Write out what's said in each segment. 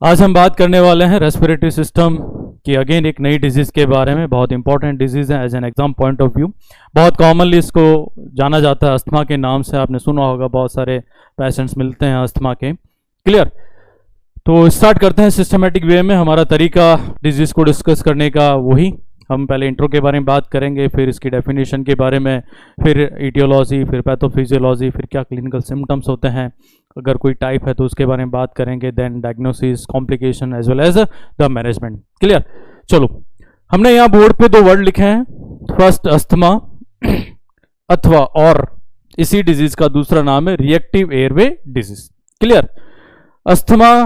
आज हम बात करने वाले हैं रेस्पिरेटरी सिस्टम की अगेन एक नई डिजीज़ के बारे में। बहुत इंपॉर्टेंट डिजीज़ है as an exam point of view. बहुत कॉमनली इसको जाना जाता है अस्थमा के नाम से, आपने सुना होगा, बहुत सारे पेशेंट्स मिलते हैं अस्थमा के। क्लियर? तो स्टार्ट करते हैं सिस्टमेटिक वे में। हमारा तरीका डिजीज़ को डिस्कस करने का वही, हम पहले इंट्रो के बारे में बात करेंगे, फिर इसकी डेफिनेशन के बारे में, फिर ईटियोलॉजी, फिर पैथोफिजियोलॉजी, फिर क्या क्लिनिकल सिम्टम्स होते हैं, अगर कोई टाइप है तो उसके बारे में बात करेंगे, then diagnosis, complication as well as the management. Clear? चलो, हमने यहाँ बोर्ड पे दो वर्ड लिखे हैं। फर्स्ट अस्थमा अथवा और इसी डिजीज का दूसरा नाम है reactive airway disease. Clear? Asthma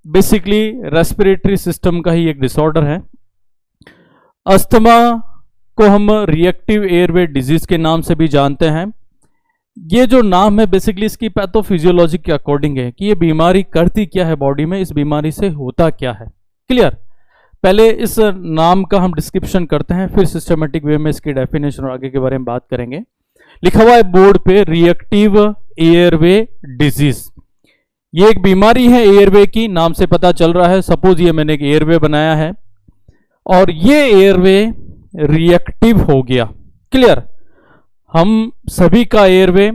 basically respiratory system का ही एक डिसऑर्डर है। अस्थमा को हम रिएक्टिव एयरवे डिजीज के नाम से भी जानते हैं। ये जो नाम है बेसिकली इसकी पैथोफिजियोलॉजी के अकॉर्डिंग है कि ये बीमारी करती क्या है बॉडी में, इस बीमारी से होता क्या है। क्लियर? पहले इस नाम का हम डिस्क्रिप्शन करते हैं, फिर सिस्टमेटिक वे में इसकी डेफिनेशन और आगे के बारे में बात करेंगे। लिखा हुआ है बोर्ड पे रिएक्टिव एयरवे डिजीज। ये एक बीमारी है एयरवे की, नाम से पता चल रहा है। सपोज ये मैंने एक एयरवे बनाया है और ये एयरवे रिएक्टिव हो गया। क्लियर? हम सभी का एयरवे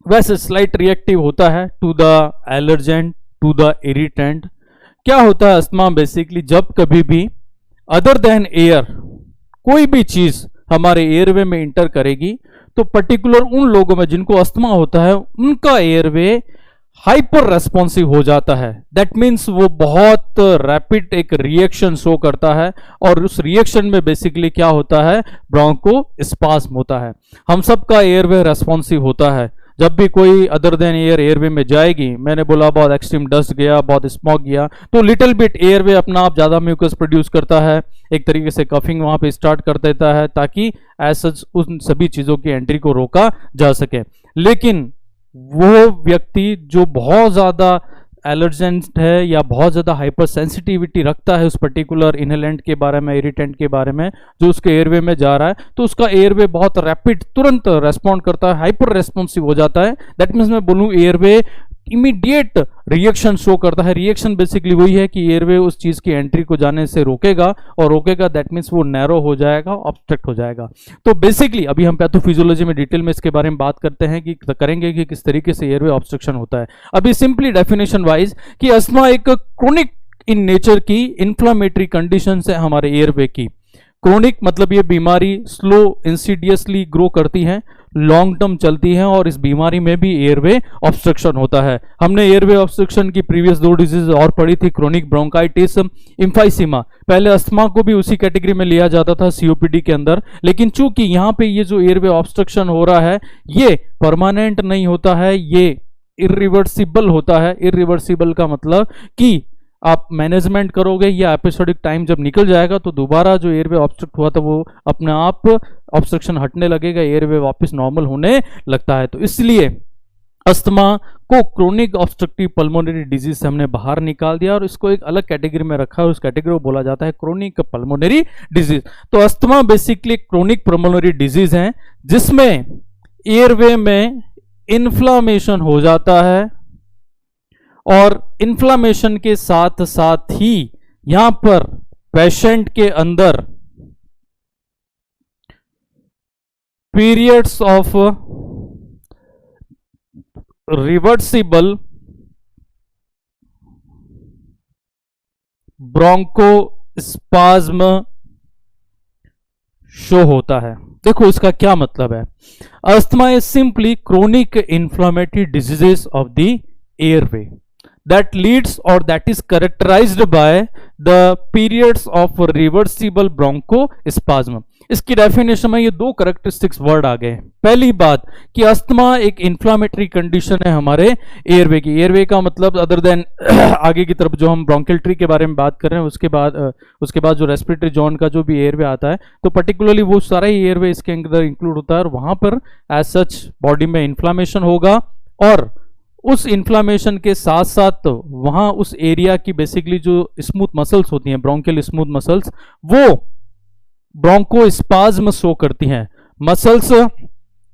वैसे स्लाइट रिएक्टिव होता है to the allergen, to the irritant. क्या होता है अस्थमा बेसिकली, जब कभी भी अदर देन एयर कोई भी चीज हमारे एयरवे में इंटर करेगी तो पर्टिकुलर उन लोगों में जिनको अस्थमा होता है उनका एयरवे हाइपर रेस्पॉन्सिव हो जाता है। दैट मीन्स वो बहुत रैपिड एक रिएक्शन शो करता है और उस रिएक्शन में बेसिकली क्या होता है, ब्रोंको स्पाज्म होता है। हम सबका एयरवे रेस्पॉन्सिव होता है जब भी कोई अदर देन एयर एयरवे में जाएगी। मैंने बोला बहुत एक्सट्रीम डस्ट गया, बहुत स्मॉग गया, तो लिटिल बिट एयरवे अपना आप ज्यादा म्यूकस प्रोड्यूस करता है, एक तरीके से कफिंग वहां पे स्टार्ट कर देता है ताकि ऐसा उन सभी चीजों की एंट्री को रोका जा सके। लेकिन वो व्यक्ति जो बहुत ज्यादा एलर्जेंट है या बहुत ज्यादा हाइपर सेंसिटिविटी रखता है उस पर्टिकुलर इनहेलेंट के बारे में, इरिटेंट के बारे में जो उसके एयरवे में जा रहा है, तो उसका एयरवे बहुत रैपिड तुरंत रेस्पॉन्ड करता है, हाइपर रेस्पॉन्सिव हो जाता है। दैट मीन्स मैं बोलूं एयरवे इमीडिएट रिएक्शन शो करता है। रिएक्शन बेसिकली वही है कि एयरवे उस चीज की एंट्री को जाने से रोकेगा, और रोकेगा दैट मीन्स वो नैरो हो जाएगा, ऑब्स्ट्रक्ट हो जाएगा। तो बेसिकली अभी हम पैथोफिजियोलॉजी में डिटेल में इसके बारे में बात करते हैं कि करेंगे कि किस तरीके से एयरवे ऑब्स्ट्रक्शन होता है। अभी सिंपली डेफिनेशन वाइज कि अस्थमा एक क्रोनिक इन नेचर की इन्फ्लामेटरी कंडीशन है हमारे एयरवे की। क्रोनिक मतलब ये बीमारी स्लो इंसीडियसली ग्रो करती है, लॉन्ग टर्म चलती है, और इस बीमारी में भी एयरवे ऑब्स्ट्रक्शन होता है। हमने एयरवे ऑब्स्ट्रक्शन की प्रीवियस दो डिजीज और पढ़ी थी, क्रोनिक ब्रोंकाइटिस, एम्फाइसीमा। पहले अस्थमा को भी उसी कैटेगरी में लिया जाता था सीओपीडी के अंदर, लेकिन चूंकि यहाँ पे ये जो एयरवे ऑब्स्ट्रक्शन हो रहा है ये परमानेंट नहीं होता है, ये इरिवर्सिबल होता है। इरिवर्सिबल का मतलब कि आप मैनेजमेंट करोगे या एपिसोडिक टाइम जब निकल जाएगा तो दोबारा जो एयरवे ऑब्स्ट्रक्ट हुआ था वो अपने आप ऑब्स्ट्रक्शन हटने लगेगा, एयरवे वापस नॉर्मल होने लगता है। तो इसलिए अस्थमा को क्रोनिक ऑब्स्ट्रक्टिव पल्मोनरी डिजीज से हमने बाहर निकाल दिया और इसको एक अलग कैटेगरी में रखा है। उस कैटेगरी को बोला जाता है क्रोनिक पल्मोनरी डिजीज। तो asthma basically chronic pulmonary disease है जिसमें एयरवे में इन्फ्लामेशन हो जाता है, और इन्फ्लामेशन के साथ साथ ही यहां पर पेशेंट के अंदर periods of reversible bronchospasm show होता है। देखो इसका क्या मतलब है। Asthma is simply chronic inflammatory diseases of the airway that leads or that is characterized by the periods of reversible bronchospasm। इसकी डेफिनेशन में ये दो कैरेक्टरिस्टिक्स वर्ड आ गए। पहली बात कि अस्थमा एक इन्फ्लामेटरी कंडीशन है हमारे एयरवे की। एयरवे का मतलब अदर देन आगे की तरफ जो हम ब्रोंकियल ट्री के बारे में बात कर रहे हैं उसके बाद जो रेस्पिरेटरी जोन का जो भी एयरवे आता है तो पर्टिकुलरली वो सारा ही एयरवे इसके अंदर इंक्लूड होता है, और वहां पर एज सच बॉडी में इन्फ्लामेशन होगा, और उस इन्फ्लामेशन के साथ साथ वहां उस एरिया की बेसिकली जो स्मूथ मसल्स होती हैं, ब्रोंकियल स्मूथ मसल्स, वो ब्रोंकोस्पाज्म शो करती हैं। मसल्स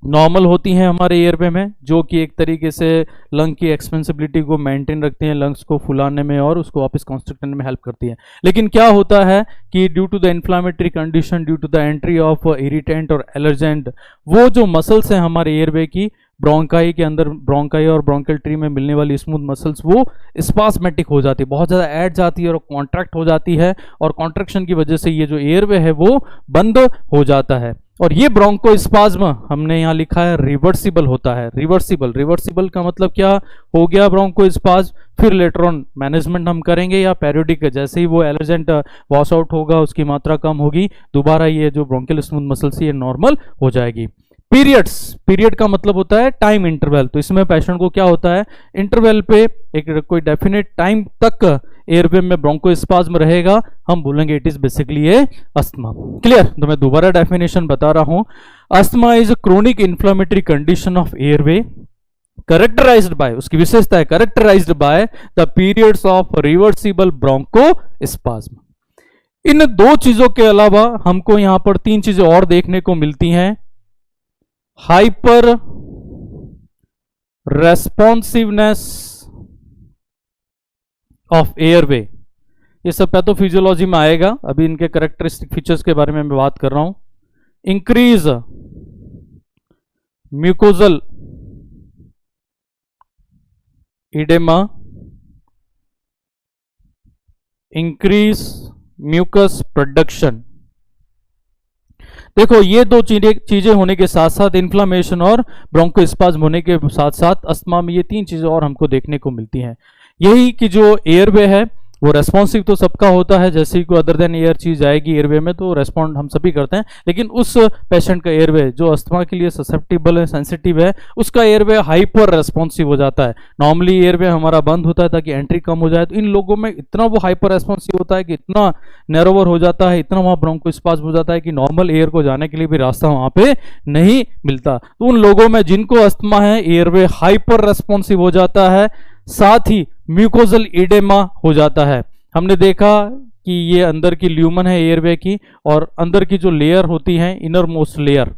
नॉर्मल होती हैं हमारे एयरवे में, जो कि एक तरीके से लंग की एक्सपेंसिबिलिटी को मेंटेन रखती हैं, लंग्स को फुलाने में और उसको वापस कॉन्स्ट्रक्ट करने में हेल्प करती हैं। लेकिन क्या होता है कि due to the inflammatory condition, due to the entry of irritant और एलर्जेंट, वो जो मसल्स हैं हमारे एयरवे की, ब्रोंकाई के अंदर, ब्रोंकाई और ब्रोंकल ट्री में मिलने वाली स्मूथ मसल्स, वो स्पास्मेटिक हो जाती है, बहुत ज़्यादा ऐड जाती है और कॉन्ट्रैक्ट हो जाती है, और कॉन्ट्रैक्शन की वजह से ये जो एयरवे है वो बंद हो जाता है। और ये ब्रोंकोस्पाज्म हमने यहाँ लिखा है रिवर्सिबल होता है। रिवर्सिबल, रिवर्सिबल का मतलब क्या हो गया ब्रोंकोस्पाज्म, फिर लेटर ऑन मैनेजमेंट हम करेंगे या पेरियोडिक, जैसे ही वो एलर्जेंट वॉश आउट होगा, उसकी मात्रा कम होगी, दोबारा ये जो ब्रोंकियल स्मूथ मसल्स ये नॉर्मल हो जाएगी। पीरियड्स, पीरियड का मतलब होता है टाइम इंटरवल। तो इसमें पेशेंट को क्या होता है, इंटरवल पे एक कोई डेफिनेट टाइम तक एयरवे में ब्रोंकोस्पाज्म रहेगा, हम बोलेंगे it is basically A asthma. Clear? तो मैं दोबारा डेफिनेशन बता रहा हूं, asthma is chronic inflammatory condition of airway characterized by, उसकी विशेषता है characterized by the periods of reversible bronchospasm। इन दो चीजों के अलावा हमको यहां पर तीन चीजें और देखने को मिलती हैं। हाइपर रेस्पॉन्सिवनेस ऑफ एयरवे, ये सब पैथोफिजियोलॉजी में आएगा, अभी इनके कैरेक्टरिस्टिक फीचर्स के बारे में मैं बात कर रहा हूं। Increase mucosal oedema, increase mucus production. देखो ये दो चीजें होने के साथ साथ इन्फ्लामेशन और ब्रोंकोस्पाज्म होने के साथ साथ अस्थमा में ये तीन चीजें और हमको देखने को मिलती हैं। यही कि जो एयरवे है वो रेस्पॉन्सिव तो सबका होता है, जैसे ही कोई अदर देन एयर चीज आएगी एयरवे में तो रेस्पॉन्ड हम सभी करते हैं, लेकिन उस पेशेंट का एयरवे जो अस्थमा के लिए ससेप्टिबल है, सेंसिटिव है, उसका एयरवे हाइपर रेस्पॉन्सिव हो जाता है। नॉर्मली एयरवे हमारा बंद होता है ताकि एंट्री कम हो जाए, तो इन लोगों में इतना वो हाइपर रेस्पॉन्सिव होता है कि इतना नैरोवर हो जाता है, इतना वहां ब्रोंकोस्पाज्म हो जाता है कि नॉर्मल एयर को जाने के लिए भी रास्ता वहां पे नहीं मिलता। तो उन लोगों में जिनको अस्थमा है एयरवे हाइपर रेस्पॉन्सिव हो जाता है, साथ ही म्यूकोजल इडेमा हो जाता है। हमने देखा कि ये अंदर की ल्यूमन है एयरवे की, और अंदर की जो लेयर होती है इनर मोस्ट लेयर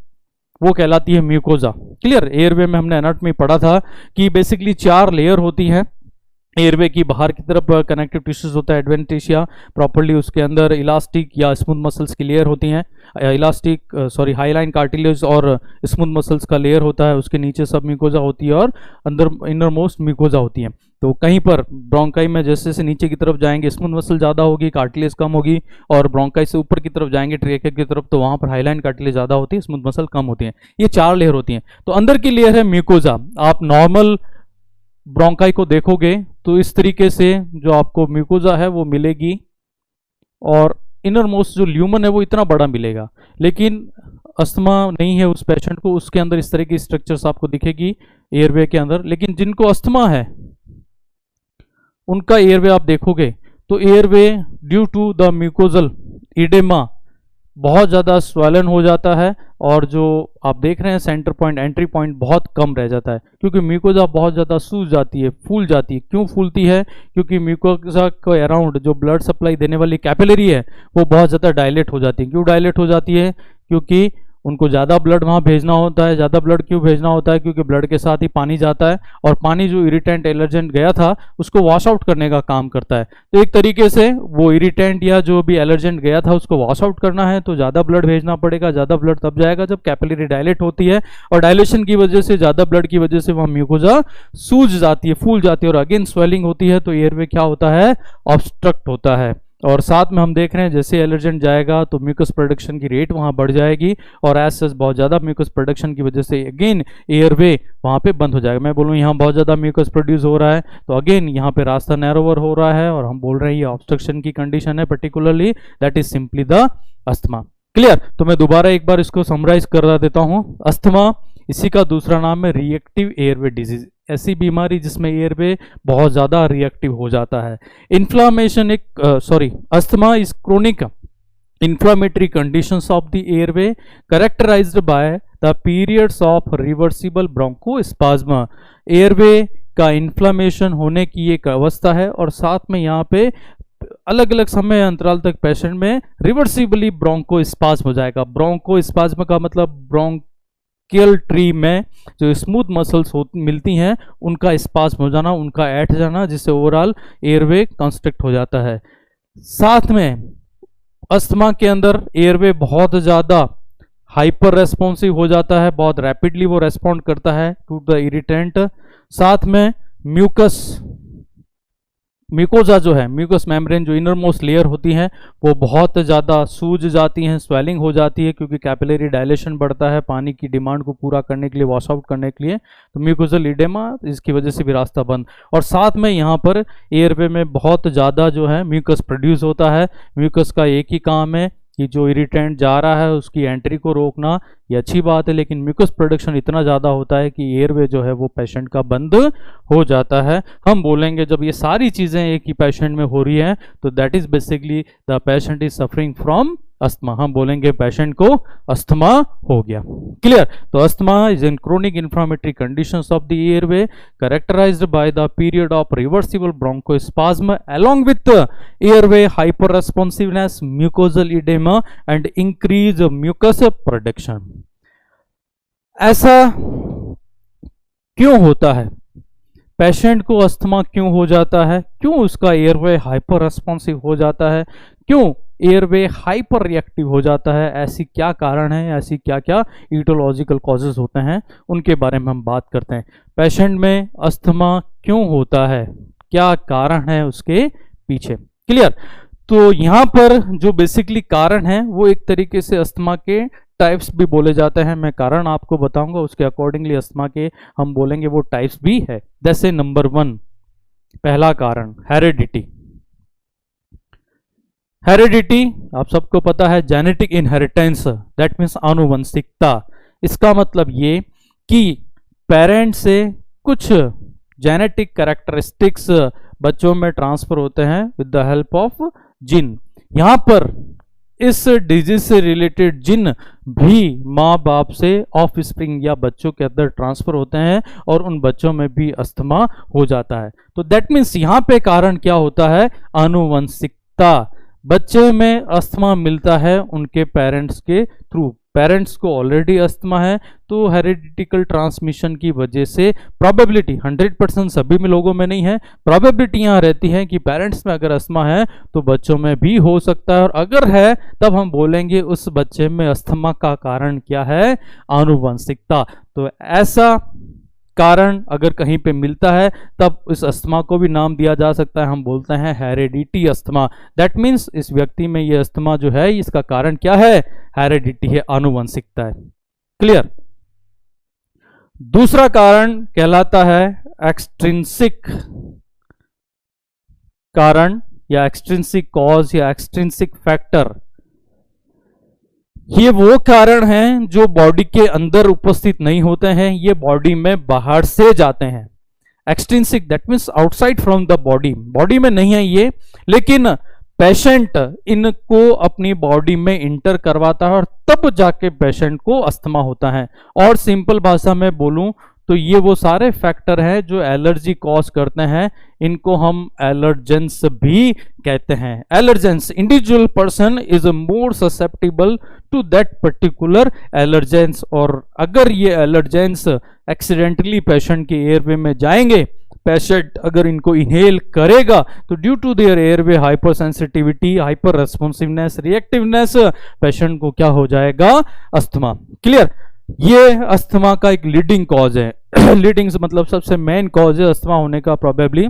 वो कहलाती है म्यूकोजा। क्लियर? एयरवे में हमने एनाटॉमी पढ़ा था कि बेसिकली 4 लेयर होती हैं एयरवे की। बाहर की तरफ कनेक्टिव टिश्यूज होता है एडवेंटिशिया प्रॉपर्ली, उसके अंदर इलास्टिक या स्मूथ मसल्स की लेयर होती हैं, हाईलाइन कार्टिलेज और स्मूथ मसल्स का लेयर होता है, उसके नीचे सब म्यूकोजा होती है और अंदर इनर मोस्ट म्यूकोजा होती है। तो कहीं पर ब्रोंकाई में जैसे से नीचे की तरफ जाएंगे स्मूथ मसल ज़्यादा होगी, कार्टिलेज कम होगी, और ब्रोंकाई से ऊपर की तरफ जाएंगे ट्रेके की तरफ तो वहाँ पर हाईलाइन कार्टिलेज ज़्यादा होती है, स्मूथ मसल कम होती है। ये 4 लेयर होती हैं। तो अंदर की लेयर है म्यूकोजा। आप नॉर्मल ब्रोंकाई को देखोगे तो इस तरीके से जो आपको म्यूकोजा है वो मिलेगी, और इनर मोस्ट जो ल्यूमन है वो इतना बड़ा मिलेगा। लेकिन अस्थमा नहीं है उस पेशेंट को, उसके अंदर इस तरह की स्ट्रक्चर्स आपको दिखेगी एयरवे के अंदर। लेकिन जिनको अस्थमा है उनका एयरवे आप देखोगे तो airway due to the mucosal oedema बहुत ज़्यादा स्वैलन हो जाता है, और जो आप देख रहे हैं सेंटर पॉइंट, एंट्री पॉइंट बहुत कम रह जाता है, क्योंकि म्यूकोजा बहुत ज़्यादा सूज जाती है, फूल जाती है। क्यों फूलती है? क्योंकि म्यूकोजा के अराउंड जो ब्लड सप्लाई देने वाली कैपिलरी है वो बहुत ज़्यादा डायलेट हो जाती है। क्यों डायलेट हो जाती है? क्योंकि उनको ज़्यादा ब्लड वहाँ भेजना होता है। ज़्यादा ब्लड क्यों भेजना होता है? क्योंकि ब्लड के साथ ही पानी जाता है, और पानी जो इरिटेंट एलर्जेंट गया था उसको वॉश आउट करने का काम करता है। तो एक तरीके से वो इरिटेंट या जो भी एलर्जेंट गया था उसको वॉश आउट करना है तो ज़्यादा ब्लड भेजना पड़ेगा। ज़्यादा ब्लड तब जाएगा जब कैपिलरी डायलेट होती है, और डायलेशन की वजह से, ज़्यादा ब्लड की वजह से वहाँ म्यूकोजा सूज जाती है, फूल जाती है, और अगेन स्वेलिंग होती है। तो एयरवे क्या होता है? ऑब्स्ट्रक्ट होता है। और साथ में हम देख रहे हैं जैसे एलर्जेंट जाएगा तो म्यूकस प्रोडक्शन की रेट वहाँ बढ़ जाएगी, और एज सच बहुत ज़्यादा म्यूकस प्रोडक्शन की वजह से अगेन एयरवे वहाँ पे बंद हो जाएगा। मैं बोलूँ यहाँ बहुत ज़्यादा म्यूकस प्रोड्यूस हो रहा है तो अगेन यहाँ पे रास्ता नैरोवर हो रहा है, और हम बोल रहे हैं ये ऑब्स्ट्रक्शन की कंडीशन है, particularly that is simply the asthma. Clear? तो मैं दोबारा एक बार इसको समराइज कर देता हूँ। अस्थमा, इसी का दूसरा नाम है रिएक्टिव एयरवे डिजीज, ऐसी बीमारी जिसमें एयरवे बहुत ज़्यादा रिएक्टिव हो जाता है। Inflammation asthma is chronic inflammatory conditions of the airway characterized by the periods of reversible bronchospasm। Airway का इन्फ्लामेशन होने की एक अवस्था है, और साथ में यहाँ पे अलग अलग समय अंतराल तक पेशेंट में रिवर्सिबली ब्रोंकोस्पाज्म हो जाएगा। ब्रोंकोस्पाज्म का मतलब ब्रांकियल ट्री में जो स्मूथ मसल्स मिलती हैं उनका स्पास्म हो जाना, उनका ऐठ जाना, जिससे ओवरऑल एयरवे कंस्ट्रक्ट हो जाता है। साथ में अस्थमा के अंदर एयरवे बहुत ज़्यादा हाइपर रेस्पॉन्सिव हो जाता है, बहुत रैपिडली वो रेस्पॉन्ड करता है टू द इरिटेंट। साथ में म्यूकोजा जो है, म्यूकस मेम्ब्रेन जो इनर मोस्ट लेयर होती है वो बहुत ज़्यादा सूज जाती हैं, स्वेलिंग हो जाती है, क्योंकि कैपिलरी डायलेशन बढ़ता है पानी की डिमांड को पूरा करने के लिए, वॉश आउट करने के लिए। तो म्यूकोजल इडेमा, इसकी वजह से भी रास्ता बंद। और साथ में यहाँ पर एयरवे में बहुत ज़्यादा जो है म्यूकस प्रोड्यूस होता है। म्यूकस का एक ही काम है कि जो इरिटेंट जा रहा है उसकी एंट्री को रोकना, ये अच्छी बात है, लेकिन म्यूकस प्रोडक्शन इतना ज़्यादा होता है कि एयरवे जो है वो पेशेंट का बंद हो जाता है। हम बोलेंगे जब ये सारी चीज़ें एक ही पेशेंट में हो रही हैं तो that is basically the patient is suffering from asthma. हम बोलेंगे पेशेंट को अस्थमा हो गया। क्लियर? तो asthma is in chronic inflammatory conditions of the airway characterised by the period of reversible bronchospasm along with airway hyper responsiveness, mucosal oedema and increase mucus production. ऐसा क्यों होता है? पेशेंट को asthma क्यों हो जाता है? क्यों उसका एयरवे हाइपर रेस्पॉन्सिव हो जाता है? क्यों एयरवे हाइपर रिएक्टिव हो जाता है? ऐसी क्या कारण है, ऐसी क्या क्या ईटोलॉजिकल कॉजेज होते हैं, उनके बारे में हम बात करते हैं। पेशेंट में अस्थमा क्यों होता है, क्या कारण है उसके पीछे? क्लियर? तो यहाँ पर जो बेसिकली कारण है वो एक तरीके से अस्थमा के टाइप्स भी बोले जाते हैं। मैं कारण आपको बताऊंगा, उसके अकॉर्डिंगली अस्थमा के हम बोलेंगे वो टाइप्स भी है। जैसे नंबर 1, पहला कारण हेरेडिटी। हेरेडिटी आप सबको पता है, जेनेटिक इनहेरिटेंस, दैट मीन्स आनुवंशिकता। इसका मतलब ये कि पेरेंट से कुछ जेनेटिक कैरेक्टरिस्टिक्स बच्चों में ट्रांसफर होते हैं with the help of gene. यहाँ पर इस डिजीज से रिलेटेड जिन भी माँ बाप से ऑफ स्प्रिंग या बच्चों के अंदर ट्रांसफर होते हैं और उन बच्चों में भी अस्थमा हो जाता है। तो दैट मीन्स यहाँ पे कारण क्या होता है? आनुवंशिकता। बच्चे में अस्थमा मिलता है उनके पेरेंट्स के थ्रू। पेरेंट्स को ऑलरेडी अस्थमा है तो हेरिडिटिकल ट्रांसमिशन की वजह से प्रोबेबिलिटी 100% सभी में लोगों में नहीं है, प्रोबेबिलिटी यहाँ रहती है कि पेरेंट्स में अगर अस्थमा है तो बच्चों में भी हो सकता है, और अगर है तब हम बोलेंगे उस बच्चे में अस्थमा का कारण क्या है? आनुवंशिकता। तो ऐसा कारण अगर कहीं पे मिलता है तब इस अस्थमा को भी नाम दिया जा सकता है, हम बोलते हैं हेरेडिटी अस्थमा। दैट मीन्स इस व्यक्ति में ये अस्थमा जो है इसका कारण क्या है? हेरेडिटी है, आनुवंशिकता है। क्लियर? दूसरा कारण कहलाता है एक्सट्रिंसिक कारण या एक्सट्रिंसिक कॉज या एक्सट्रिंसिक फैक्टर। ये वो कारण हैं जो बॉडी के अंदर उपस्थित नहीं होते हैं, ये बॉडी में बाहर से जाते हैं। Extrinsic that means outside from the body, body में नहीं है ये, लेकिन पेशेंट इनको अपनी बॉडी में इंटर करवाता है और तब जाके पेशेंट को अस्थमा होता है। और सिंपल भाषा में बोलूं तो ये वो सारे फैक्टर हैं जो एलर्जी कॉज करते हैं, इनको हम एलर्जेंस भी कहते हैं। Allergens, individual person is more susceptible to that particular allergens, और अगर ये एलर्जेंस एक्सीडेंटली पेशेंट के एयरवे में जाएंगे, पेशेंट अगर इनको इनहेल करेगा तो due to their airway hyper sensitivity, hyper responsiveness, reactiveness, patient को क्या हो जाएगा? अस्थमा। क्लियर? ये अस्थमा का एक लीडिंग कॉज है। लीडिंग मतलब सबसे मेन कॉज है अस्थमा होने का probably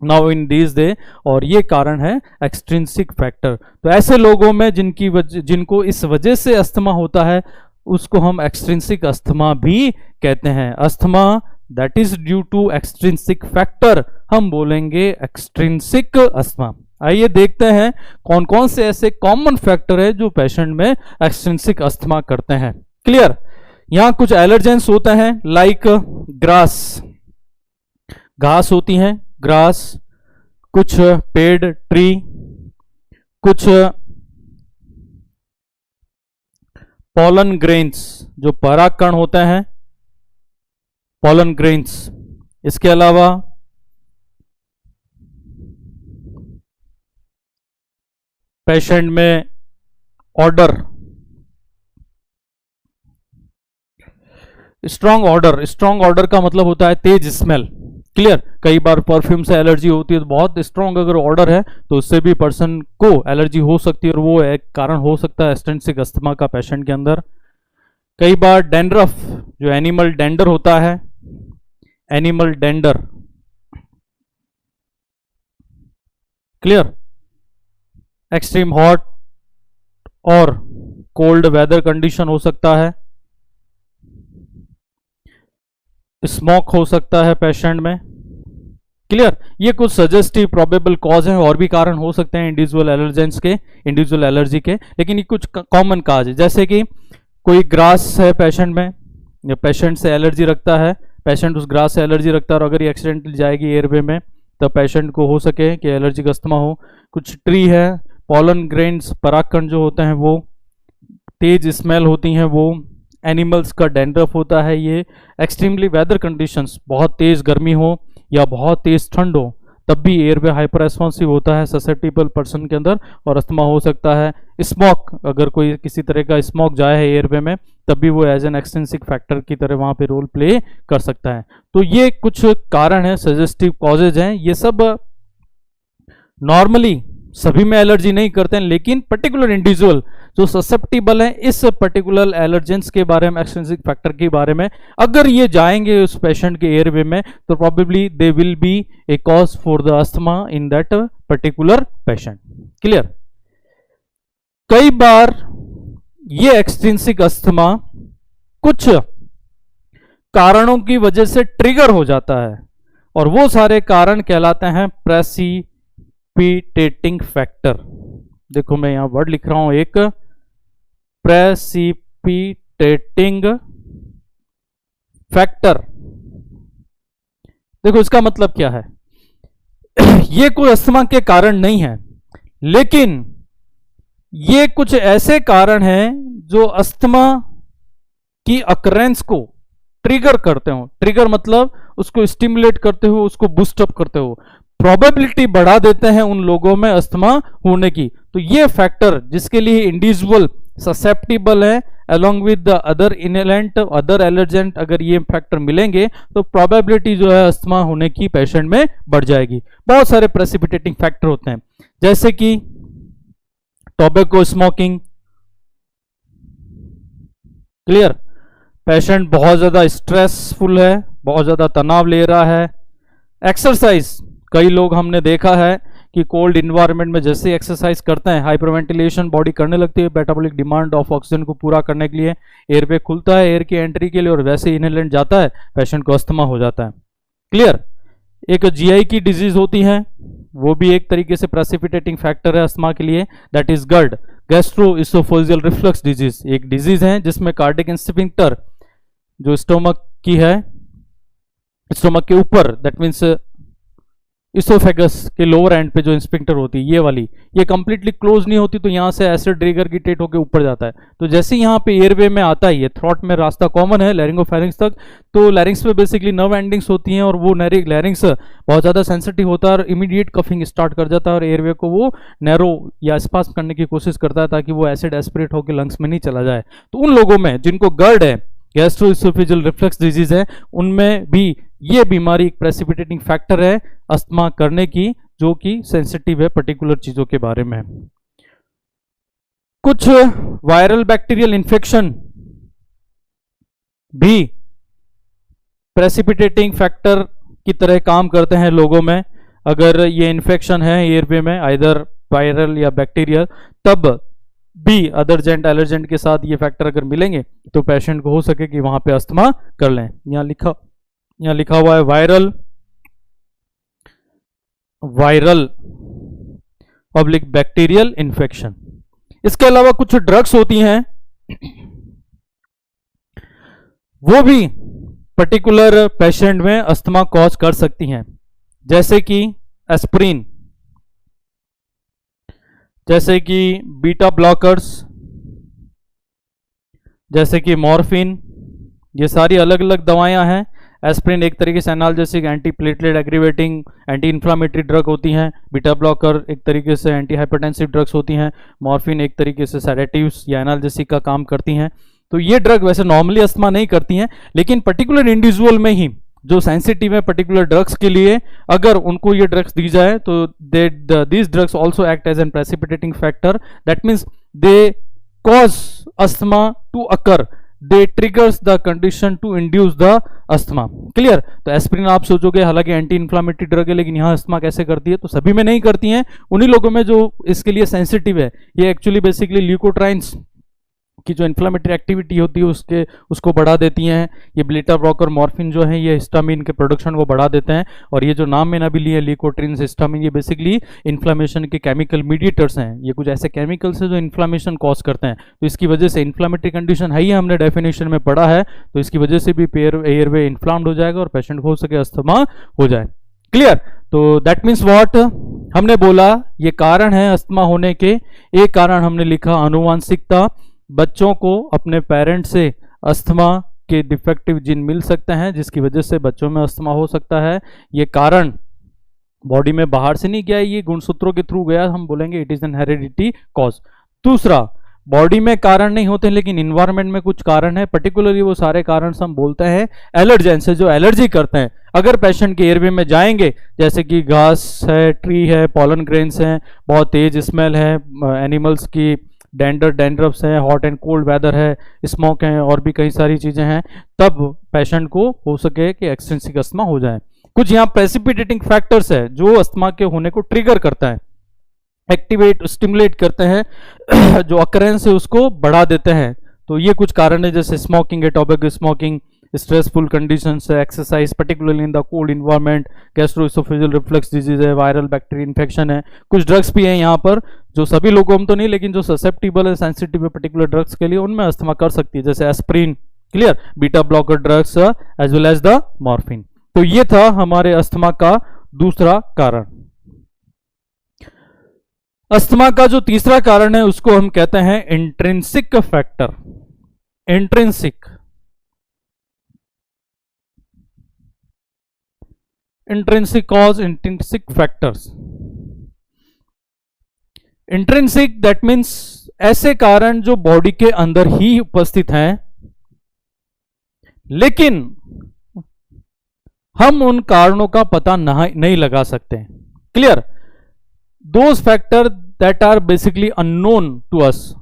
now in this day, और ये कारण है एक्सट्रिंसिक फैक्टर। तो ऐसे लोगों में जिनको इस वजह से अस्थमा होता है उसको हम एक्सट्रिंसिक अस्थमा भी कहते हैं। Asthma that is due to extrinsic factor, हम बोलेंगे एक्सट्रिंसिक अस्थमा। आइए देखते हैं कौन कौन से ऐसे कॉमन फैक्टर है जो पेशेंट में एक्सट्रिंसिक अस्थमा करते हैं। क्लियर? यहां कुछ एलर्जेंस होते हैं लाइक ग्रास, घास होती हैं, ग्रास, कुछ पेड़, ट्री, कुछ पॉलन ग्रेन्स जो परागकण होते हैं, पॉलन ग्रेन्स। इसके अलावा पेशेंट में ऑडर, स्ट्रॉन्ग ऑर्डर का मतलब होता है तेज स्मेल। क्लियर। कई बार परफ्यूम से एलर्जी होती है तो बहुत स्ट्रॉन्ग अगर ऑर्डर है तो उससे भी पर्सन को एलर्जी हो सकती है और वो एक कारण हो सकता है एक्सटेंसिव अस्थमा का पेशेंट के अंदर। कई बार डैंड्रफ, जो एनिमल डेंडर होता है, animal dander, clear, extreme hot और कोल्ड वेदर कंडीशन हो सकता है, स्मोक हो सकता है पेशेंट में। क्लियर। ये कुछ सजेस्टिव प्रोबेबल कॉज हैं, और भी कारण हो सकते हैं इंडिविजुअल एलर्जेंस के, इंडिविजुअल एलर्जी के, लेकिन ये कुछ कॉमन काज है। जैसे कि कोई ग्रास है पेशेंट में, या पेशेंट से एलर्जी रखता है, पेशेंट उस ग्रास से एलर्जी रखता है और अगर ये एक्सीडेंटली जाएगी एयरवे में तो पेशेंट को हो सके कि एलर्जिक अस्थमा हो। कुछ ट्री है, पॉलन ग्रेन्स, परागकण जो होते हैं वो, तेज स्मेल होती हैं वो, एनिमल्स का डैंड्रफ होता है ये, एक्सट्रीमली वेदर कंडीशंस, बहुत तेज गर्मी हो या बहुत तेज ठंड हो तब भी एयरवे हाइपर रेस्पॉन्सिव होता है ससेप्टिबल पर्सन के अंदर और अस्थमा हो सकता है। स्मोक, अगर कोई किसी तरह का स्मोक जाए है एयरवे में तब भी वो एज एन एक्सटेंसिव फैक्टर की तरह वहां पे रोल प्ले कर सकता है। तो ये कुछ कारण है, सजेस्टिव कॉजेज हैं। ये सब नॉर्मली सभी में एलर्जी नहीं करते हैं, लेकिन पर्टिकुलर इंडिविजुअल जो ससेप्टिबल है इस पर्टिकुलर एलर्जेंस के बारे में, एक्सटेंसिव फैक्टर के बारे में, अगर ये जाएंगे उस पेशेंट के एयरवे में तो probably they will be A cause for the asthma in that particular patient. Clear. कई बार ये एक्सटेंसिव अस्थमा कुछ कारणों की वजह से ट्रिगर हो जाता है और वो सारे कारण कहलाते हैं प्रेसिपिटेटिंग फैक्टर। देखो मैं यहां वर्ड लिख रहा हूं, एक प्रेसिपिटेटिंग फैक्टर। देखो इसका मतलब क्या है ये कोई अस्थमा के कारण नहीं है, लेकिन ये कुछ ऐसे कारण हैं जो अस्थमा की अकरेंस को ट्रिगर करते हो। ट्रिगर मतलब उसको स्टिमुलेट करते हो, उसको बूस्टअप करते हो, प्रोबेबिलिटी बढ़ा देते हैं उन लोगों में अस्थमा होने की। तो ये फैक्टर जिसके लिए इंडिविजुअल ससेप्टिबल है along with the other inhalant, other allergen, अगर ये फैक्टर मिलेंगे तो प्रोबेबिलिटी जो है अस्थमा होने की पेशेंट में बढ़ जाएगी। बहुत सारे प्रेसिपिटेटिंग फैक्टर होते हैं जैसे कि टोबैको स्मोकिंग। क्लियर। पेशेंट बहुत ज्यादा स्ट्रेसफुल है, बहुत ज्यादा तनाव ले रहा है। एक्सरसाइज, कई लोग हमने देखा है कि कोल्ड इन्वायरमेंट में जैसे एक्सरसाइज करते हैं हाइपरवेंटिलेशन बॉडी करने लगती है मेटाबॉलिक डिमांड ऑफ ऑक्सीजन को पूरा करने के लिए, एयरवे खुलता है एयर की एंट्री के लिए और वैसे इनहेलेंट जाता है, पेशेंट को अस्थमा हो जाता है। क्लियर। एक जीआई की डिजीज होती है, वो भी एक तरीके से प्रेसिपिटेटिंग फैक्टर है अस्थमा के लिए, that is GERD, gastroesophageal reflux disease. एक डिजीज है जिसमें कार्डियक स्फिंक्टर जो स्टोमक की है, स्टोमक के ऊपर, दैट मीन्स इसोफेगस के लोअर एंड पे जो स्फिंक्टर होती है ये वाली, ये कंप्लीटली क्लोज नहीं होती तो यहाँ से एसिड रिगरगिटेट होकर ऊपर जाता है। तो जैसे यहाँ पे एयरवे में आता है, ये थ्रॉट में रास्ता कॉमन है लैरिंगोफैरिंक्स तक, तो लैरिंग्स पे बेसिकली नर्व एंडिंग्स होती हैं और वो लैरिंग्स बहुत ज़्यादा सेंसिटिव होता है और इमीडिएट कफिंग स्टार्ट कर जाता है और एयरवे को वो नैरो या स्पास करने की कोशिश करता है ताकि वो एसिड एस्पिरेट होकर लंग्स में नहीं चला जाए। तो उन लोगों में जिनको GERD है, गैस्ट्रोइसोफेजियल रिफ्लक्स डिजीज है, उनमें भी ये बीमारी एक प्रेसिपिटेटिंग फैक्टर है अस्थमा करने की, जो कि सेंसिटिव है पर्टिकुलर चीजों के बारे में। कुछ वायरल बैक्टीरियल इन्फेक्शन भी प्रेसिपिटेटिंग फैक्टर की तरह काम करते हैं लोगों में। अगर ये इन्फेक्शन है एयरवे में आइदर वायरल या बैक्टीरियल, तब भी अदर जेंट एलर्जेंट के साथ ये फैक्टर अगर मिलेंगे तो पेशेंट को हो सके कि वहां पे अस्थमा कर लें। यहाँ लिखा हुआ है वायरल पब्लिक बैक्टीरियल इन्फेक्शन। इसके अलावा कुछ ड्रग्स होती हैं वो भी पर्टिकुलर पेशेंट में अस्थमा कॉज कर सकती हैं, जैसे कि एस्प्रिन, जैसे कि बीटा ब्लॉकर्स, जैसे कि मॉर्फिन। ये सारी अलग अलग दवाएं हैं। एस्प्रिन एक तरीके से analgesic, anti platelet aggravating, anti inflammatory drug होती हैं। बीटा ब्लॉकर एक तरीके से एंटी हाइपरटेंसिव ड्रग्स होती हैं। मॉर्फिन एक तरीके से सेडेटिव्स या एनाल्जेसिक का काम करती हैं। तो ये ड्रग वैसे नॉर्मली अस्थमा नहीं करती हैं, लेकिन पर्टिकुलर इंडिविजुअल में ही जो सेंसिटिव है पर्टिकुलर ड्रग्स के लिए, अगर उनको ये ड्रग्स दी जाए तो these drugs also act as an precipitating factor, that means they cause asthma to occur, they triggers the condition to induce the asthma. Clear? तो एस्पिरिन आप सोचोगे हालांकि एंटी इन्फ्लामेटरी ड्रग है, लेकिन यहाँ अस्थमा कैसे करती है? तो सभी में नहीं करती हैं, उन्हीं लोगों में जो इसके लिए सेंसिटिव है। ये एक्चुअली बेसिकली ल्यूकोट्राइन्स की जो इन्फ्लामेटरी एक्टिविटी होती है उसको बढ़ा देती हैं। ये बीटा ब्लॉकर मॉर्फिन जो है ये हिस्टामिन के प्रोडक्शन को बढ़ा देते हैं, और ये जो नाम मैंने अभी लिए ल्यूकोट्रिन्स, हिस्टामिन, ये बेसिकली इन्फ्लामेशन के केमिकल मीडिएटर्स हैं। ये कुछ ऐसे केमिकल्स हैं जो इन्फ्लामेशन कॉज करते हैं। तो इसकी वजह से इन्फ्लामेटरी कंडीशन है ही, हमने डेफिनेशन में पढ़ा है, तो इसकी वजह से भी एयरवे इन्फ्लाम्ड हो जाएगा और पेशेंट को हो सके अस्थमा हो जाए। क्लियर? तो दैट मीन्स व्हाट, हमने बोला ये कारण है अस्थमा होने के। एक कारण हमने लिखा आनुवांशिकता, बच्चों को अपने पेरेंट से अस्थमा के डिफेक्टिव जीन मिल सकते हैं जिसकी वजह से बच्चों में अस्थमा हो सकता है। ये कारण बॉडी में बाहर से नहीं गया, ये गुणसूत्रों के थ्रू गया, हम बोलेंगे it is N heredity cause. दूसरा, बॉडी में कारण नहीं होते लेकिन इन्वायरमेंट में कुछ कारण है, पर्टिकुलरली वो सारे कारण हम बोलते हैं एलर्जेंस है, जो एलर्जी करते हैं। अगर पेशेंट के एयरवे में जाएंगे, जैसे कि घास है, ट्री है, पॉलन ग्रेन्स हैं, बहुत तेज स्मेल है, एनिमल्स की डैंड्रफ्स हैं, हॉट एंड कोल्ड वेदर है, स्मोक है, और भी कई सारी चीजें हैं, तब पेशेंट को हो सके कि एक्सटेंसिव अस्थमा हो जाए। कुछ यहाँ प्रेसिपिटेटिंग फैक्टर्स है जो अस्थमा के होने को ट्रिगर करता है, एक्टिवेट स्टिमुलेट करते हैं, जो अकरेंस है उसको बढ़ा देते हैं। तो ये कुछ कारण है, जैसे स्मोकिंग है, टोबैको स्मोकिंग, स्ट्रेसफुल कंडीशंस है, exercise particularly in the cold environment, gastroesophageal reflux disease है, वायरल बैक्टीरिया इन्फेक्शन है। कुछ ड्रग्स भी हैं यहाँ पर जो सभी लोगों में तो नहीं, लेकिन जो ससेप्टिबल है, सेंसिटिव है पर्टिकुलर ड्रग्स के लिए, उनमें अस्थमा कर सकती है, जैसे aspirin, clear, beta blocker drugs as well as the morphine. तो ये था हमारे अस्थमा का दूसरा कारण। अस्थमा का जो तीसरा कारण है उसको हम कहते हैं intrinsic factor. Intrinsic cause, intrinsic factors। Intrinsic that means ऐसे कारण जो बॉडी के अंदर ही उपस्थित हैं, लेकिन हम उन कारणों का पता नहीं लगा सकते। Clear? Those factor that are basically unknown to us,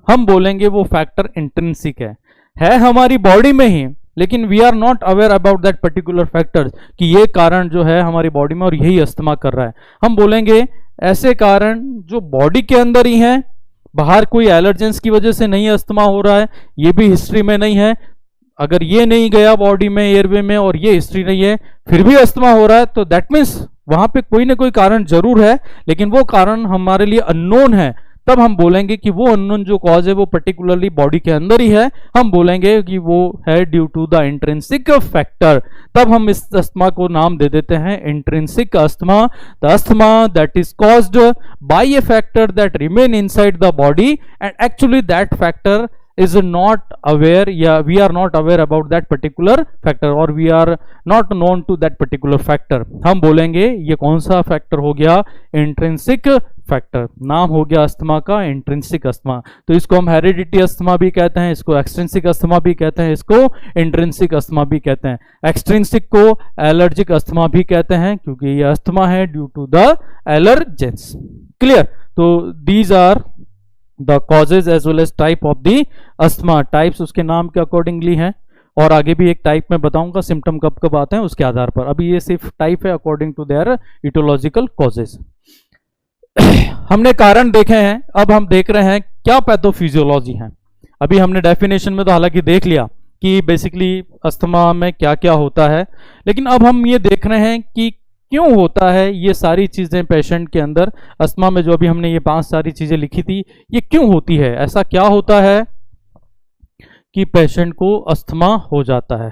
हम बोलेंगे वो फैक्टर इंट्रिंसिक है हमारी बॉडी में ही, लेकिन we are not aware about that particular factor कि ये कारण जो है हमारी बॉडी में और यही अस्थमा कर रहा है। हम बोलेंगे ऐसे कारण जो बॉडी के अंदर ही हैं, बाहर कोई एलर्जेंस की वजह से नहीं अस्थमा हो रहा है, ये भी हिस्ट्री में नहीं है। अगर ये नहीं गया बॉडी में, एयरवे में, और ये हिस्ट्री नहीं है, फिर भी अस्थमा हो रहा है, तो दैट मीन्स वहां पे कोई ना कोई कारण जरूर है, लेकिन वो कारण हमारे लिए अननोन है। तब हम बोलेंगे कि वो अननोन जो कॉज है वो पर्टिकुलरली बॉडी के अंदर ही है, हम बोलेंगे कि वो है due to the intrinsic factor. तब हम इस अस्थमा को नाम दे देते हैं intrinsic asthma, the asthma that is caused by a factor that remain inside the body and actually that factor is not aware, या we are not aware about that particular factor or we are not known to that particular factor। हम बोलेंगे ये कौन सा factor हो गया? Intrinsic factor. नाम हो गया अस्थमा का इंट्रिंसिक अस्थमा। तो इसको हम हेरिडिटी अस्थमा भी कहते हैं, इसको एक्सट्रिंसिक अस्थमा भी कहते हैं, इसको इंट्रिंसिक अस्थमा भी कहते हैं। एक्सट्रिंसिक को एलर्जिक अस्थमा भी कहते हैं क्योंकि ये अस्थमा है due to the allergens. Clear? तो these are the causes as well as type of the asthma. Types उसके नाम के अकॉर्डिंगली हैं, और आगे भी एक टाइप में बताऊंगा सिम्टम कब कब आते हैं उसके आधार पर। अभी ये सिर्फ टाइप है according to their etiological causes. हमने कारण देखे हैं, अब हम देख रहे हैं क्या पैथोफिजियोलॉजी है। अभी हमने डेफिनेशन में तो हालांकि देख लिया कि बेसिकली अस्थमा में क्या क्या होता है, लेकिन अब हम ये देख रहे हैं कि क्यों होता है ये सारी चीजें पेशेंट के अंदर। अस्थमा में जो अभी हमने ये 5 सारी चीजें लिखी थी, ये क्यों होती है? ऐसा क्या होता है कि पेशेंट को अस्थमा हो जाता है?